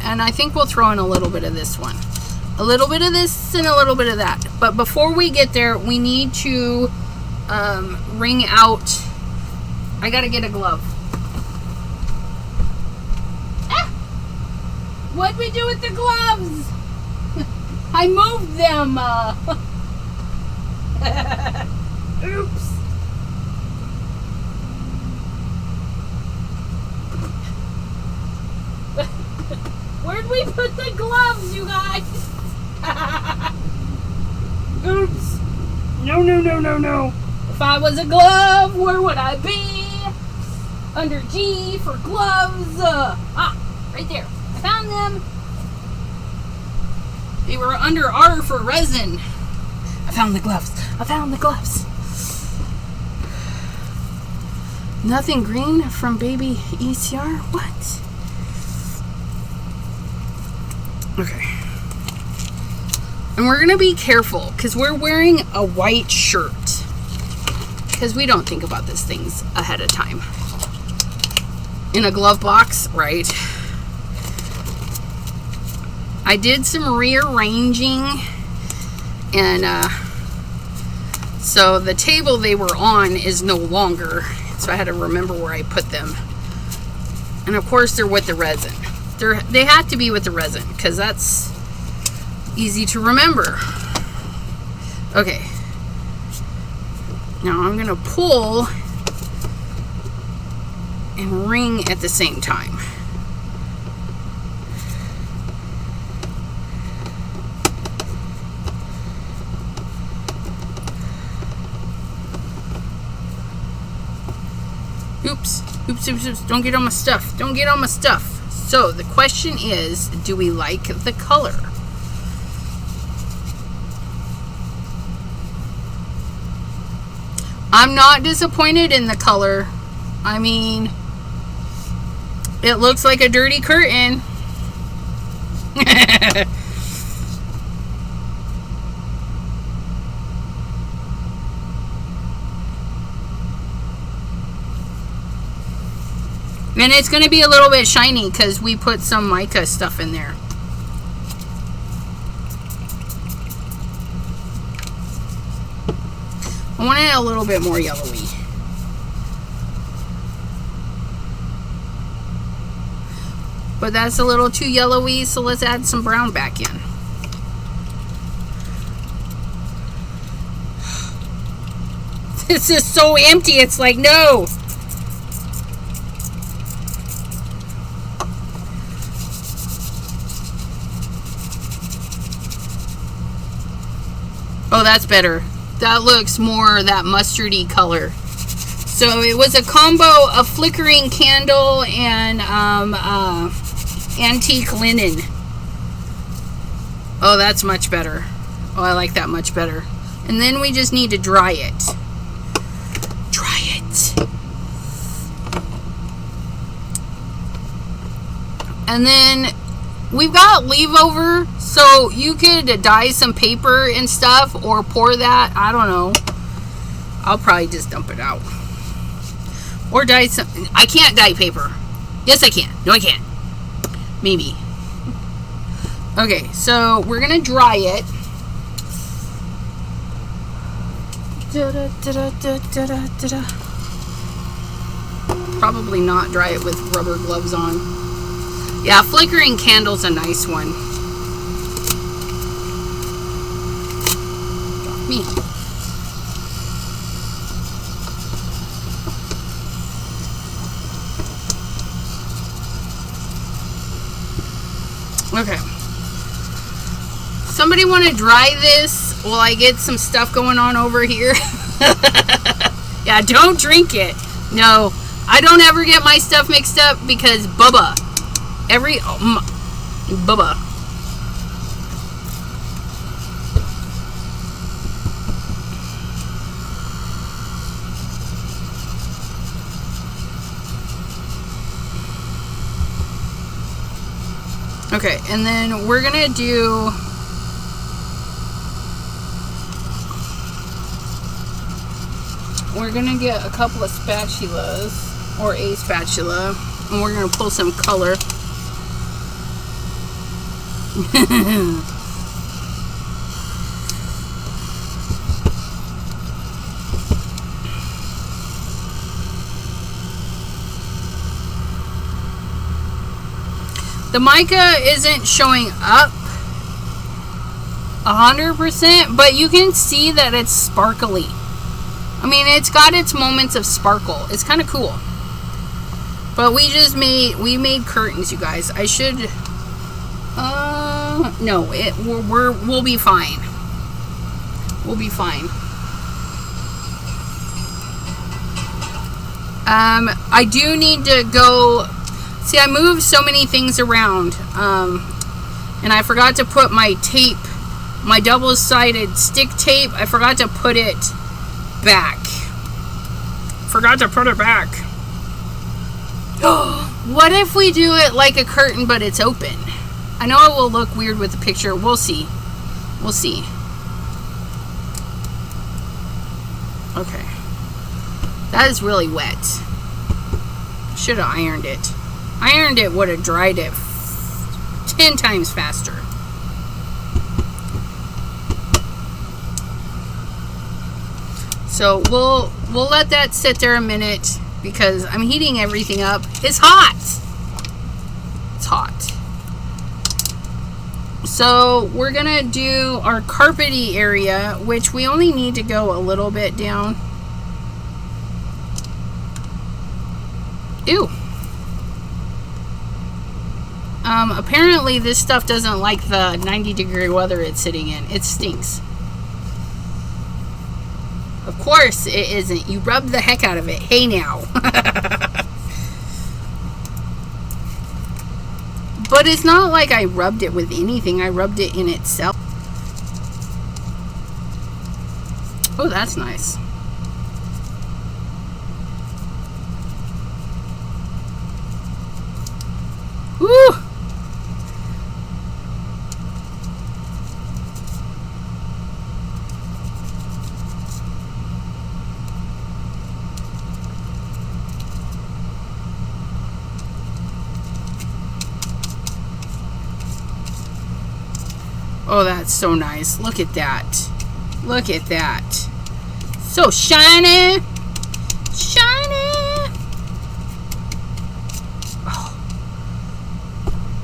And I think we'll throw in a little bit of this one. A little bit of this and a little bit of that. But before we get there, we need to wring out. I gotta get a glove. Ah! What'd we do with the gloves? I moved them. Oops. Where'd we put the gloves, you guys? Oops. No. If I was a glove, where would I be? Under G for gloves. Right there. I found them. They were under R for resin. I found the gloves. Nothing green from baby ECR? What? Okay. And we're going to be careful because we're wearing a white shirt. Because we don't think about these things ahead of time. In a glove box, right? I did some rearranging. And so the table they were on is no longer. So I had to remember where I put them. And of course they're with the resin. They have to be with the resin because that's easy to remember. Okay. Now I'm going to pull and wring at the same time. Oops. Don't get on my stuff. So the question is, do we like the color? I'm not disappointed in the color. I mean, it looks like a dirty curtain. And it's going to be a little bit shiny because we put some mica stuff in there. I want it a little bit more yellowy. But that's a little too yellowy, so let's add some brown back in. This is so empty, it's like, no! Oh, that's better. That looks more that mustardy color. So it was a combo of flickering candle and antique linen. Oh, that's much better. Oh, I like that much better. And then we just need to dry it. Dry it. And then we've got leave-over, so you could dye some paper and stuff or pour that. I don't know. I'll probably just dump it out. Or dye some. I can't dye paper. Yes, I can. No, I can't. Maybe. Okay, so we're going to dry it. Probably not dry it with rubber gloves on. Yeah, flickering candle's a nice one. Me. Okay. Somebody want to dry this while I get some stuff going on over here? Yeah, don't drink it. No, I don't ever get my stuff mixed up because Bubba. Bubba. Okay, and then we're gonna do get a couple of spatulas or a spatula, and we're gonna pull some color. The mica isn't showing up 100%, but you can see that it's sparkly. I mean, it's got its moments of sparkle. It's kind of cool. But we made curtains, you guys. I should, no, we'll be fine. We'll be fine. I do need to go. See, I moved so many things around, and I forgot to put my tape, my double-sided stick tape, I forgot to put it back. Forgot to put it back. What if we do it like a curtain, but it's open? I know it will look weird with the picture. We'll see. We'll see. Okay. That is really wet. Should have ironed it. Ironed it would have dried it 10 times faster. So we'll let that sit there a minute because I'm heating everything up. It's hot. It's hot. So we're gonna do our carpety area, which we only need to go a little bit down. Ew. Apparently this stuff doesn't like the 90-degree weather it's sitting in. It stinks. Of course it isn't. You rubbed the heck out of it. Hey now. But it's not like I rubbed it with anything. I rubbed it in itself. Oh, that's nice. Woo! Oh, that's so nice. Look at that. Look at that. So shiny. Shiny. Oh,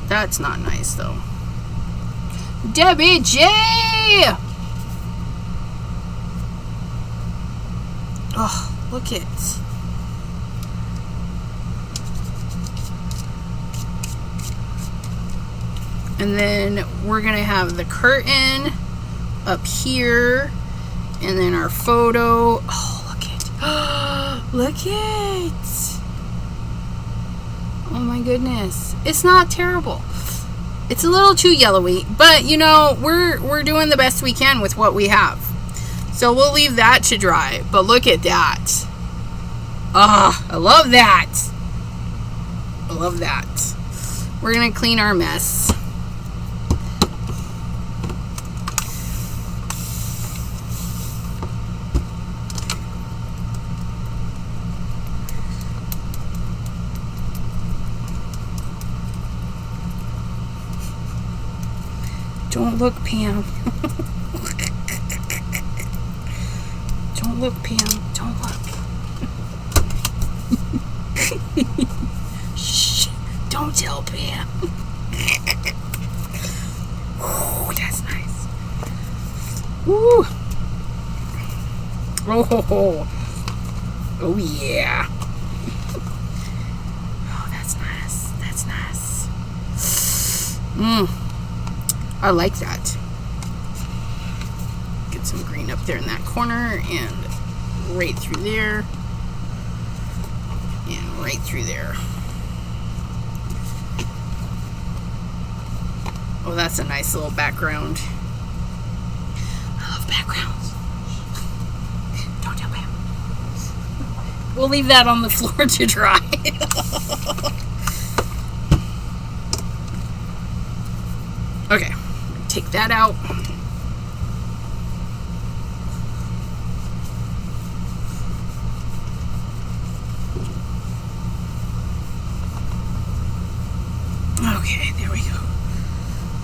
that's not nice, though. Debbie J. Oh, look at it. And then we're going to have the curtain up here. And then our photo. Oh, look it. Look it. Oh my goodness. It's not terrible. It's a little too yellowy, but you know, we're doing the best we can with what we have. So we'll leave that to dry. But look at that. Ah, I love that. I love that. We're gonna clean our mess. Don't look, Pam. Don't look, Pam. Don't look. Shh. Don't tell Pam. Ooh, that's nice. Ooh. Oh, oh yeah. Oh, that's nice. That's nice. I like that. Get some green up there in that corner and right through there and right through there. Oh, that's a nice little background. I love backgrounds. Don't tell me. We'll leave that on the floor to dry. Okay. Take that out. Okay, there we go.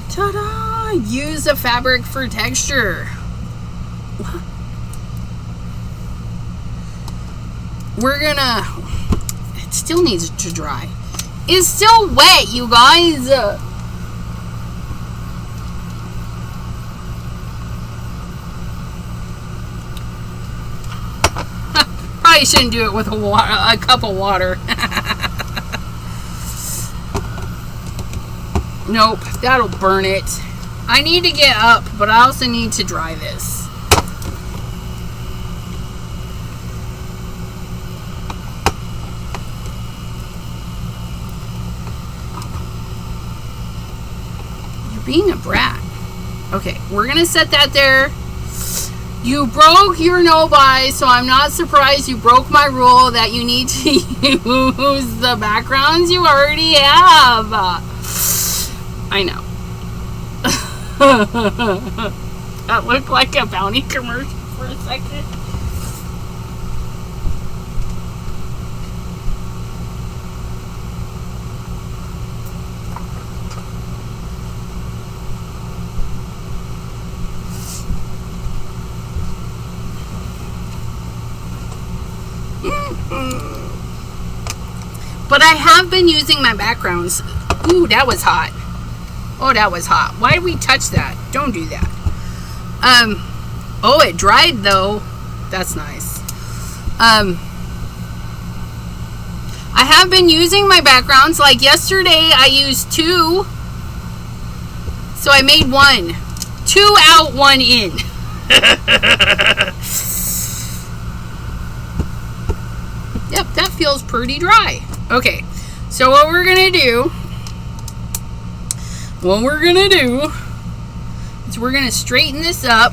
Ta-da! Use a fabric for texture. What? We're gonna... It still needs to dry. It's still wet, you guys. Probably shouldn't do it with a cup of water. Nope, that'll burn it. I need to get up, but I also need to dry this. You're being a brat. Okay, we're gonna set that there. You broke your no-buy, so I'm not surprised you broke my rule that you need to use the backgrounds you already have. I know. That looked like a Bounty commercial for a second. But I have been using my backgrounds. Ooh, that was hot. Oh, that was hot. Why did we touch that? Don't do that. Oh, it dried though. That's nice. I have been using my backgrounds. Like yesterday, I used 2. So I made 1. 2 out, 1 in. Yep, that feels pretty dry. Okay, so what we're gonna do is we're gonna straighten this up.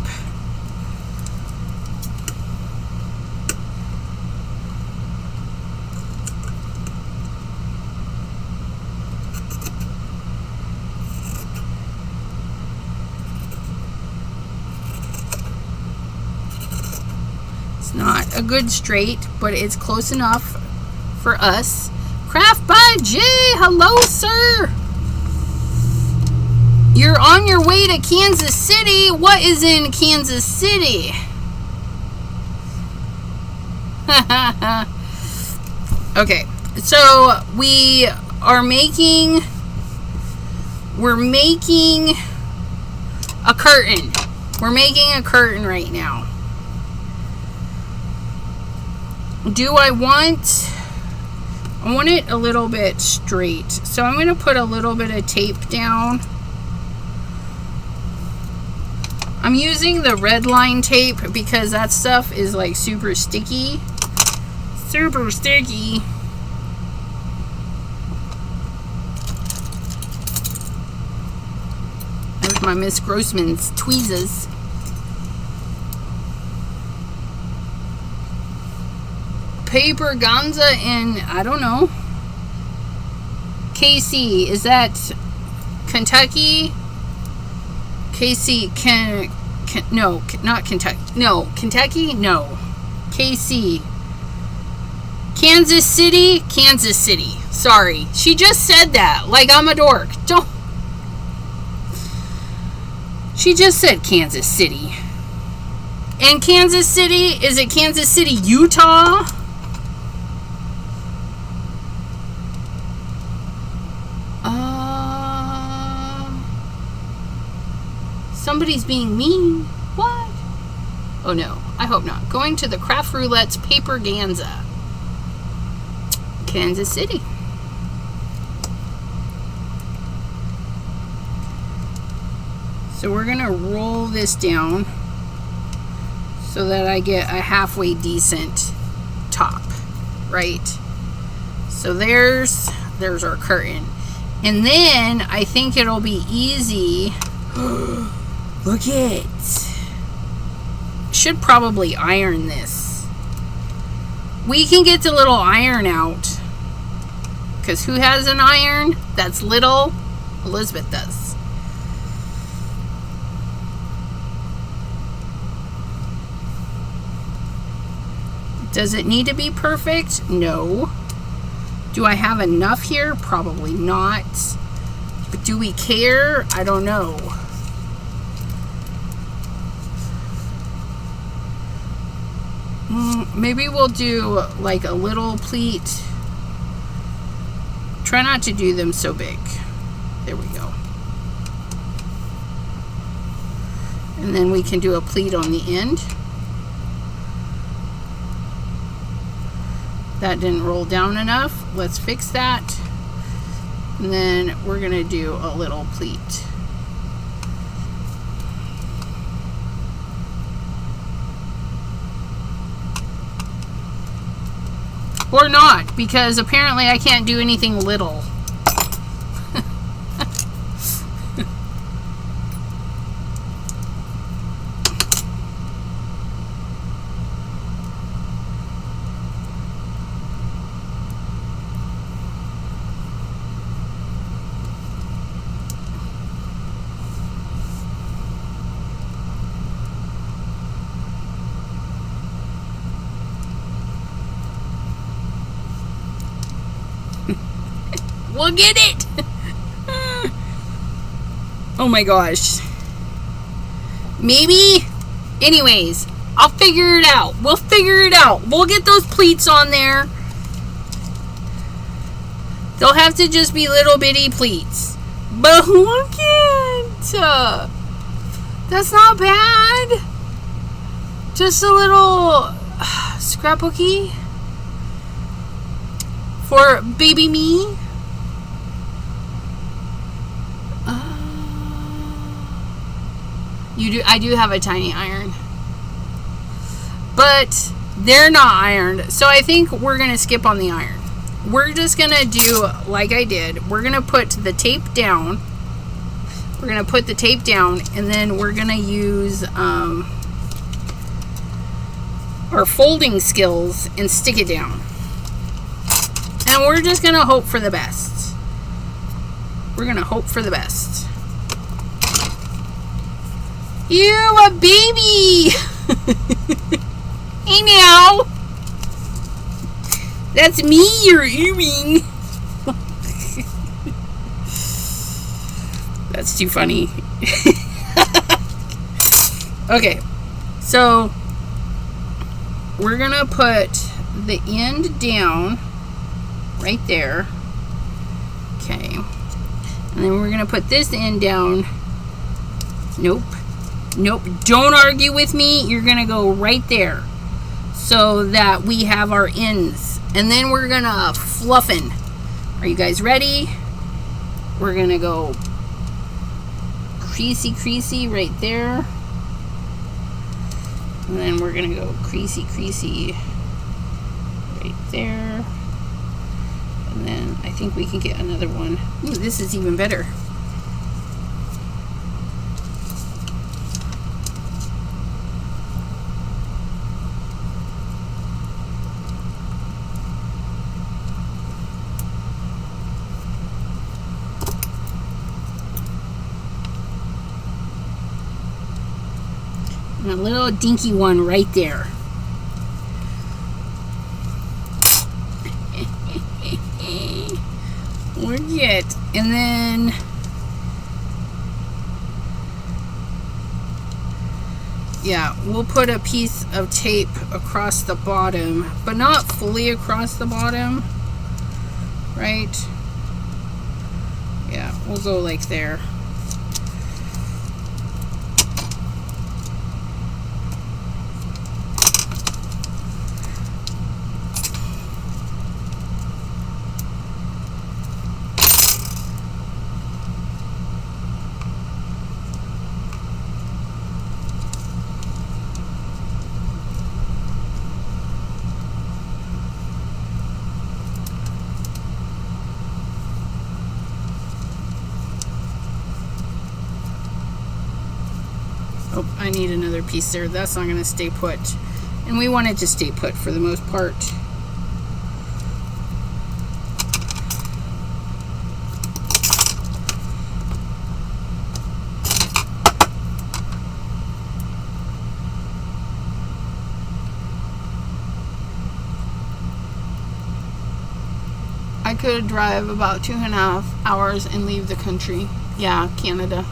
It's not a good straight, but it's close enough for us. Craft by Jay, hello sir. You're on your way to Kansas City. What is in Kansas City? Okay, so we're making a curtain. We're making a curtain right now. Do I want it a little bit straight. So I'm going to put a little bit of tape down. I'm using the red line tape because that stuff is like super sticky. Super sticky. There's my Miss Grossman's tweezers. Paper Ganza in, I don't know. KC, is that Kentucky? KC, no, not Kentucky. No, Kentucky? No. KC. Kansas City? Kansas City. Sorry. She just said that. Like I'm a dork. Don't. She just said Kansas City. And Kansas City, is it Kansas City, Utah? Somebody's being mean. What? Oh no, I hope not. Going to the Craft Roulette's Paper Ganza. Kansas City. So we're gonna roll this down so that I get a halfway decent top, right? So there's our curtain. And then I think it'll be easy. Look it. Should probably iron this. We can get the little iron out. Because who has an iron? That's little. Elizabeth does. Does it need to be perfect? No. Do I have enough here? Probably not. But do we care? I don't know. Maybe we'll do like a little pleat. Try not to do them so big. There we go. And then we can do a pleat on the end. That didn't roll down enough. Let's fix that. And then we're going to do a little pleat. Or not, because apparently I can't do anything little. We'll get it. Oh my gosh. Maybe. Anyways, I'll figure it out. We'll figure it out. We'll get those pleats on there. They'll have to just be little bitty pleats. But look it. That's not bad. Just a little scrapbooky for baby me. I do have a tiny iron, but they're not ironed, so I think we're gonna skip on the iron. We're just gonna do like I did. We're gonna put the tape down. We're gonna put the tape down, and then we're gonna use our folding skills and stick it down. And we're just gonna hope for the best. We're gonna hope for the best. You a baby! Hey now! That's me you're earring. That's too funny. Okay, so we're gonna put the end down right there. Okay, and then we're gonna put this end down. Nope. Nope, don't argue with me. You're gonna go right there so that we have our ends, and then we're gonna fluffen. Are you guys ready? We're gonna go creasy right there. And then we're going to go creasy, creasy right there. And then I think we can get another one. Ooh, this is even better. And a little dinky one right there. We're good. And then yeah, we'll put a piece of tape across the bottom, but not fully across the bottom, right? Yeah, we'll go like there. Oh, I need another piece there. That's not going to stay put. And we want it to stay put for the most part. I could drive about 2.5 hours and leave the country. Yeah, Canada.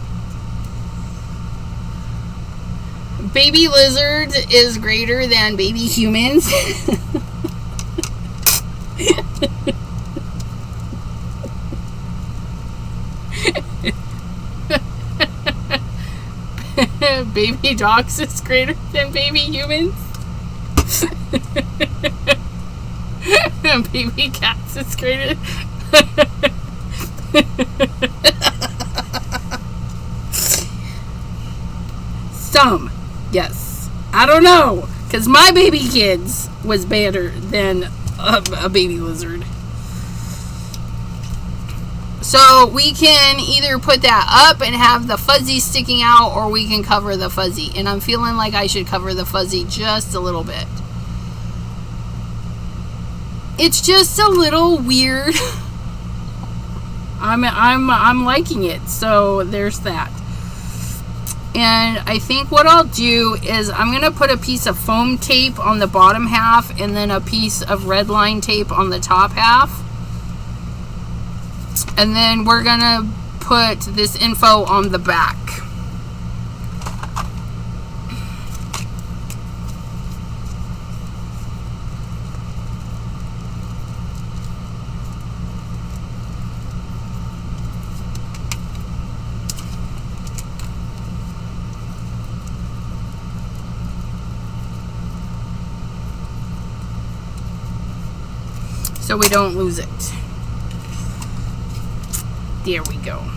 Baby lizards is greater than baby humans. Baby dogs is greater than baby humans. Baby cats is greater. Some. Yes. I don't know. Because my baby kids was better than a baby lizard. So we can either put that up and have the fuzzy sticking out, or we can cover the fuzzy. And I'm feeling like I should cover the fuzzy just a little bit. It's just a little weird. I'm liking it. So there's that. And I think what I'll do is I'm going to put a piece of foam tape on the bottom half and then a piece of red line tape on the top half. And then we're going to put this info on the back. So we don't lose it. There we go.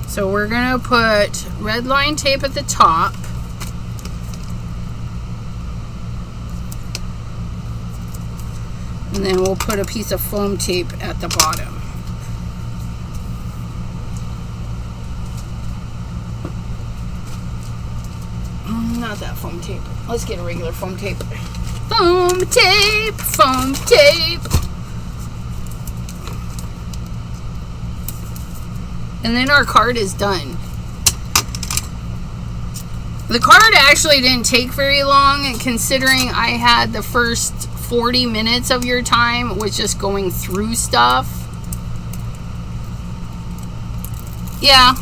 So we're going to put red line tape at the top. And then we'll put a piece of foam tape at the bottom. Not that foam tape. Let's get a regular foam tape. Foam tape, foam tape. And then our card is done. The card actually didn't take very long, considering I had the first 40 minutes of your time was just going through stuff. Yeah.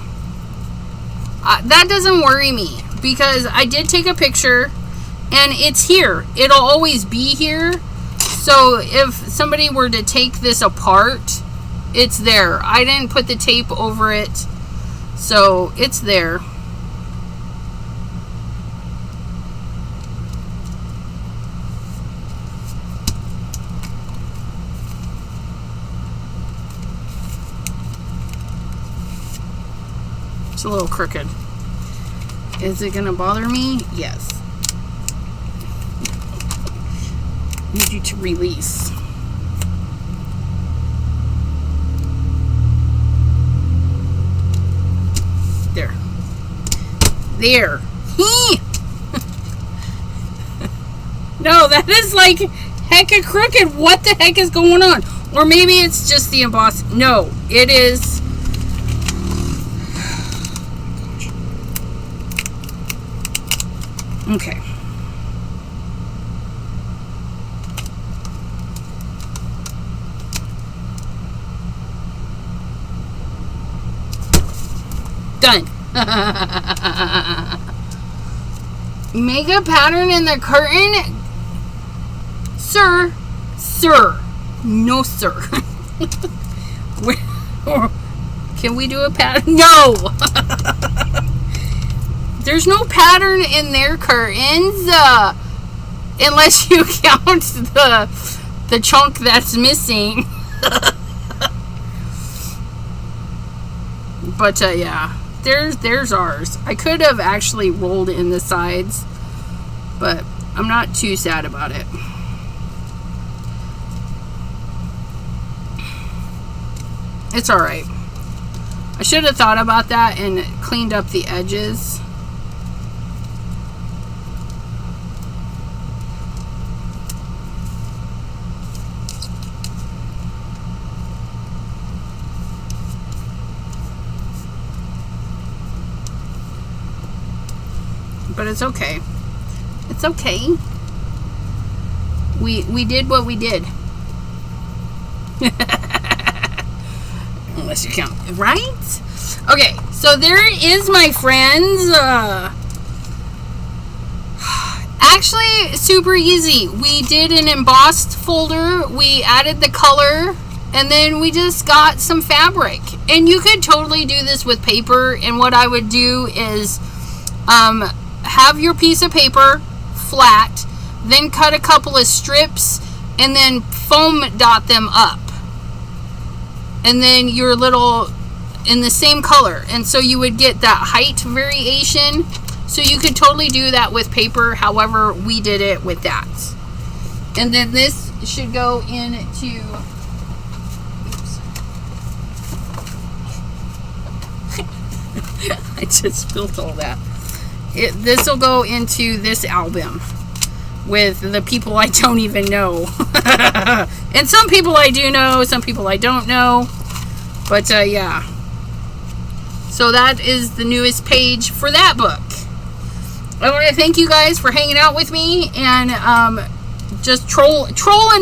That doesn't worry me, because I did take a picture and it's here. It'll always be here. So if somebody were to take this apart, it's there. I didn't put the tape over it, so it's there. It's a little crooked. Is it gonna bother me? Yes. Need you to release. There. There. No, that is like hecka crooked. What the heck is going on? Or maybe it's just the embossing. No, it is. Okay. Done. Make a pattern in the curtain. Sir. No, sir. Can we do a pattern? No. There's no pattern in their curtains, unless you count the chunk that's missing. But yeah, there's ours. I could have actually rolled in the sides, but I'm not too sad about it. It's all right. I should have thought about that and cleaned up the edges. But it's okay. It's okay. We did what we did. Unless you count, right? Okay, so there is, my friends. Actually, super easy. We did an embossed folder. We added the color, and then we just got some fabric. And you could totally do this with paper. And what I would do is have your piece of paper flat, then cut a couple of strips, and then foam dot them up. And then your little in the same color, and so you would get that height variation. So you could totally do that with paper. However, we did it with that. And then this should go into, oops. I just spilled all that. This will go into this album with the people I don't even know. And some people I do know, some people I don't know. But yeah. So that is the newest page for that book. I want to thank you guys for hanging out with me and just trolling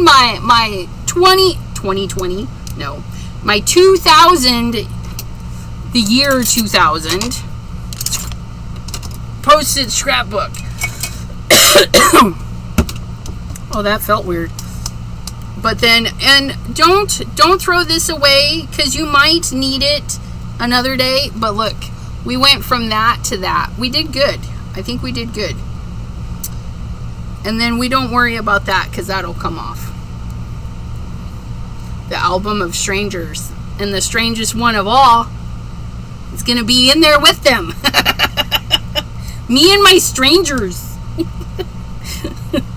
my 2020, no, my 2000, the year 2000 posted scrapbook. Oh, that felt weird. But then, and don't throw this away, because you might need it another day. But look, we went from that to that. We did good. I think we did good. And then we don't worry about that, because that'll come off. The album of strangers. And the strangest one of all is going to be in there with them. Me and my strangers.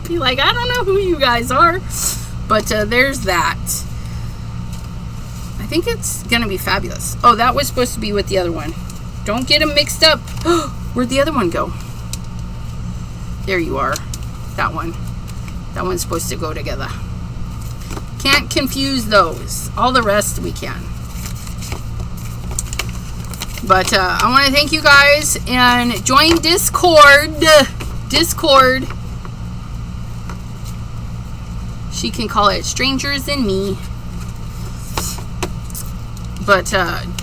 Be like, I don't know who you guys are. But there's that. I think it's going to be fabulous. Oh, that was supposed to be with the other one. Don't get them mixed up. Where'd the other one go? There you are. That one. That one's supposed to go together. Can't confuse those. All the rest we can. But I want to thank you guys. And join Discord. Discord. She can call it Strangers and Me. But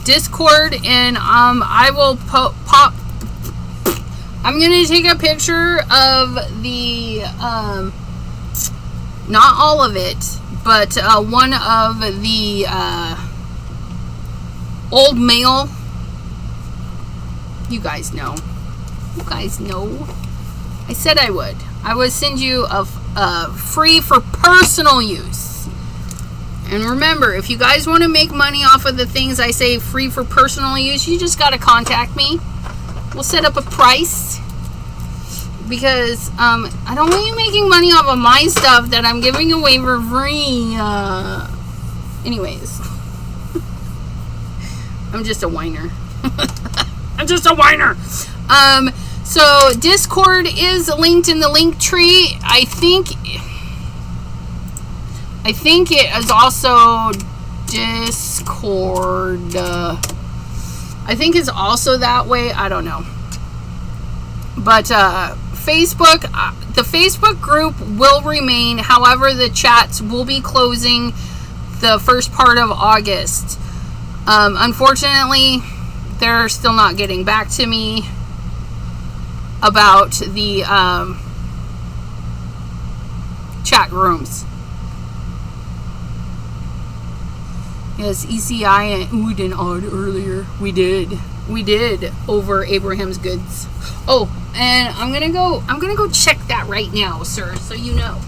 Discord, and I will pop. I'm gonna take a picture of the not all of it, but one of the old mail. You guys know. You guys know. I said I would. I would send you a free for personal use. And remember, if you guys want to make money off of the things I say free for personal use, you just got to contact me. We'll set up a price. because I don't want you making money off of my stuff that I'm giving away for free. Anyways, I'm just a whiner. I'm just a whiner. So Discord is linked in the link tree. I think it is also Discord. I think it's also that way. I don't know. But Facebook, the Facebook group will remain. However, the chats will be closing the first part of August. Unfortunately, they're still not getting back to me about the chat rooms. Yes, ECI and Ood and Odd earlier. We did over Abraham's goods. Oh, and I'm gonna go check that right now, sir, so you know.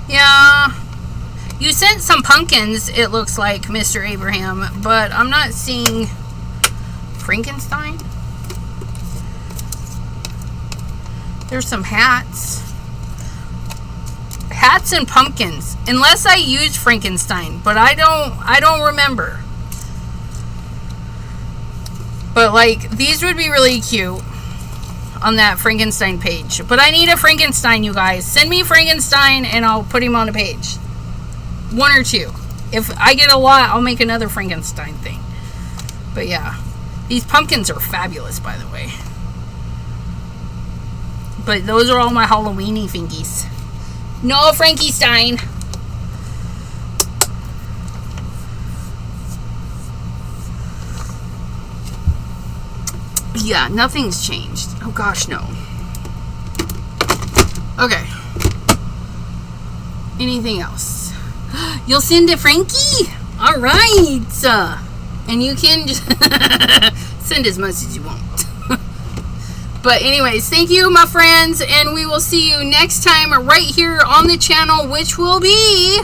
Yeah, you sent some pumpkins, it looks like, Mr. Abraham, but I'm not seeing Frankenstein. There's some hats. Hats and pumpkins, unless I used Frankenstein, but I don't remember. But like, these would be really cute on that Frankenstein page. But I need a Frankenstein, you guys. Send me Frankenstein and I'll put him on a page. One or two. If I get a lot, I'll make another Frankenstein thing. But yeah, these pumpkins are fabulous, by the way. But those are all my Halloweeny thingies. No Frankenstein. Yeah, nothing's changed. Oh gosh, no. Okay. Anything else? You'll send to Frankie? Alright. And you can just send as much as you want. But anyways, thank you, my friends. And we will see you next time right here on the channel, which will be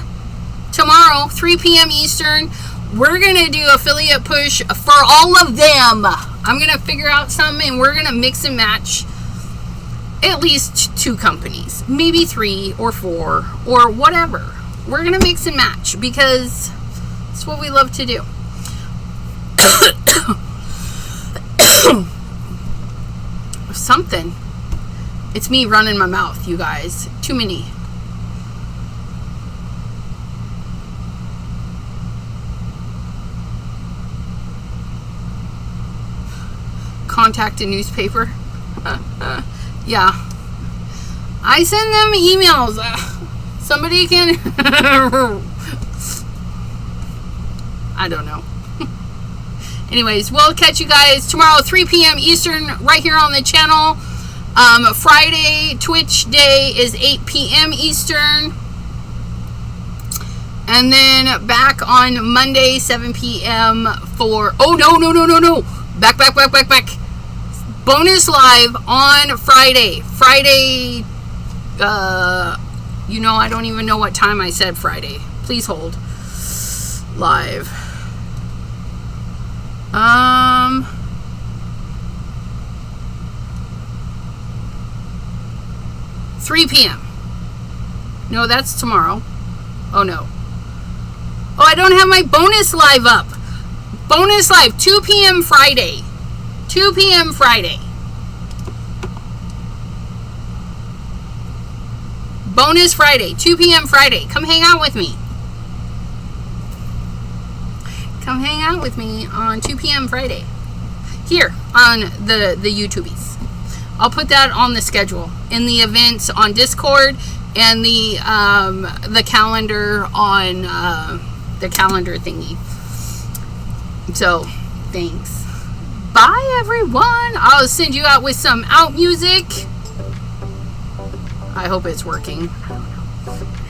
tomorrow, 3 p.m. Eastern. We're going to do affiliate push for all of them. I'm going to figure out something and we're going to mix and match at least 2 companies, maybe 3 or 4 or whatever. We're going to mix and match because it's what we love to do. Something. It's me running my mouth, you guys. Too many. Contact a newspaper. Yeah, I send them emails. Somebody can I don't know. Anyways, we'll catch you guys tomorrow, 3 p.m. Eastern, right here on the channel. Friday Twitch day is 8 p.m. Eastern, and then back on Monday 7 p.m. for no, back bonus live on Friday. You know, I don't even know what time I said Friday. Please hold. Live. 3 p.m. No, that's tomorrow. Oh, no. Oh, I don't have my bonus live up. Bonus live, 2 p.m. Friday. 2 p.m. Friday. Bonus Friday, 2 p.m. Friday. Come hang out with me. Come hang out with me on 2 p.m. Friday. Here on the YouTubies. I'll put that on the schedule in the events on Discord and the calendar on the calendar thingy. So, thanks. Bye, everyone. I'll send you out with some out music. I hope it's working. I don't know.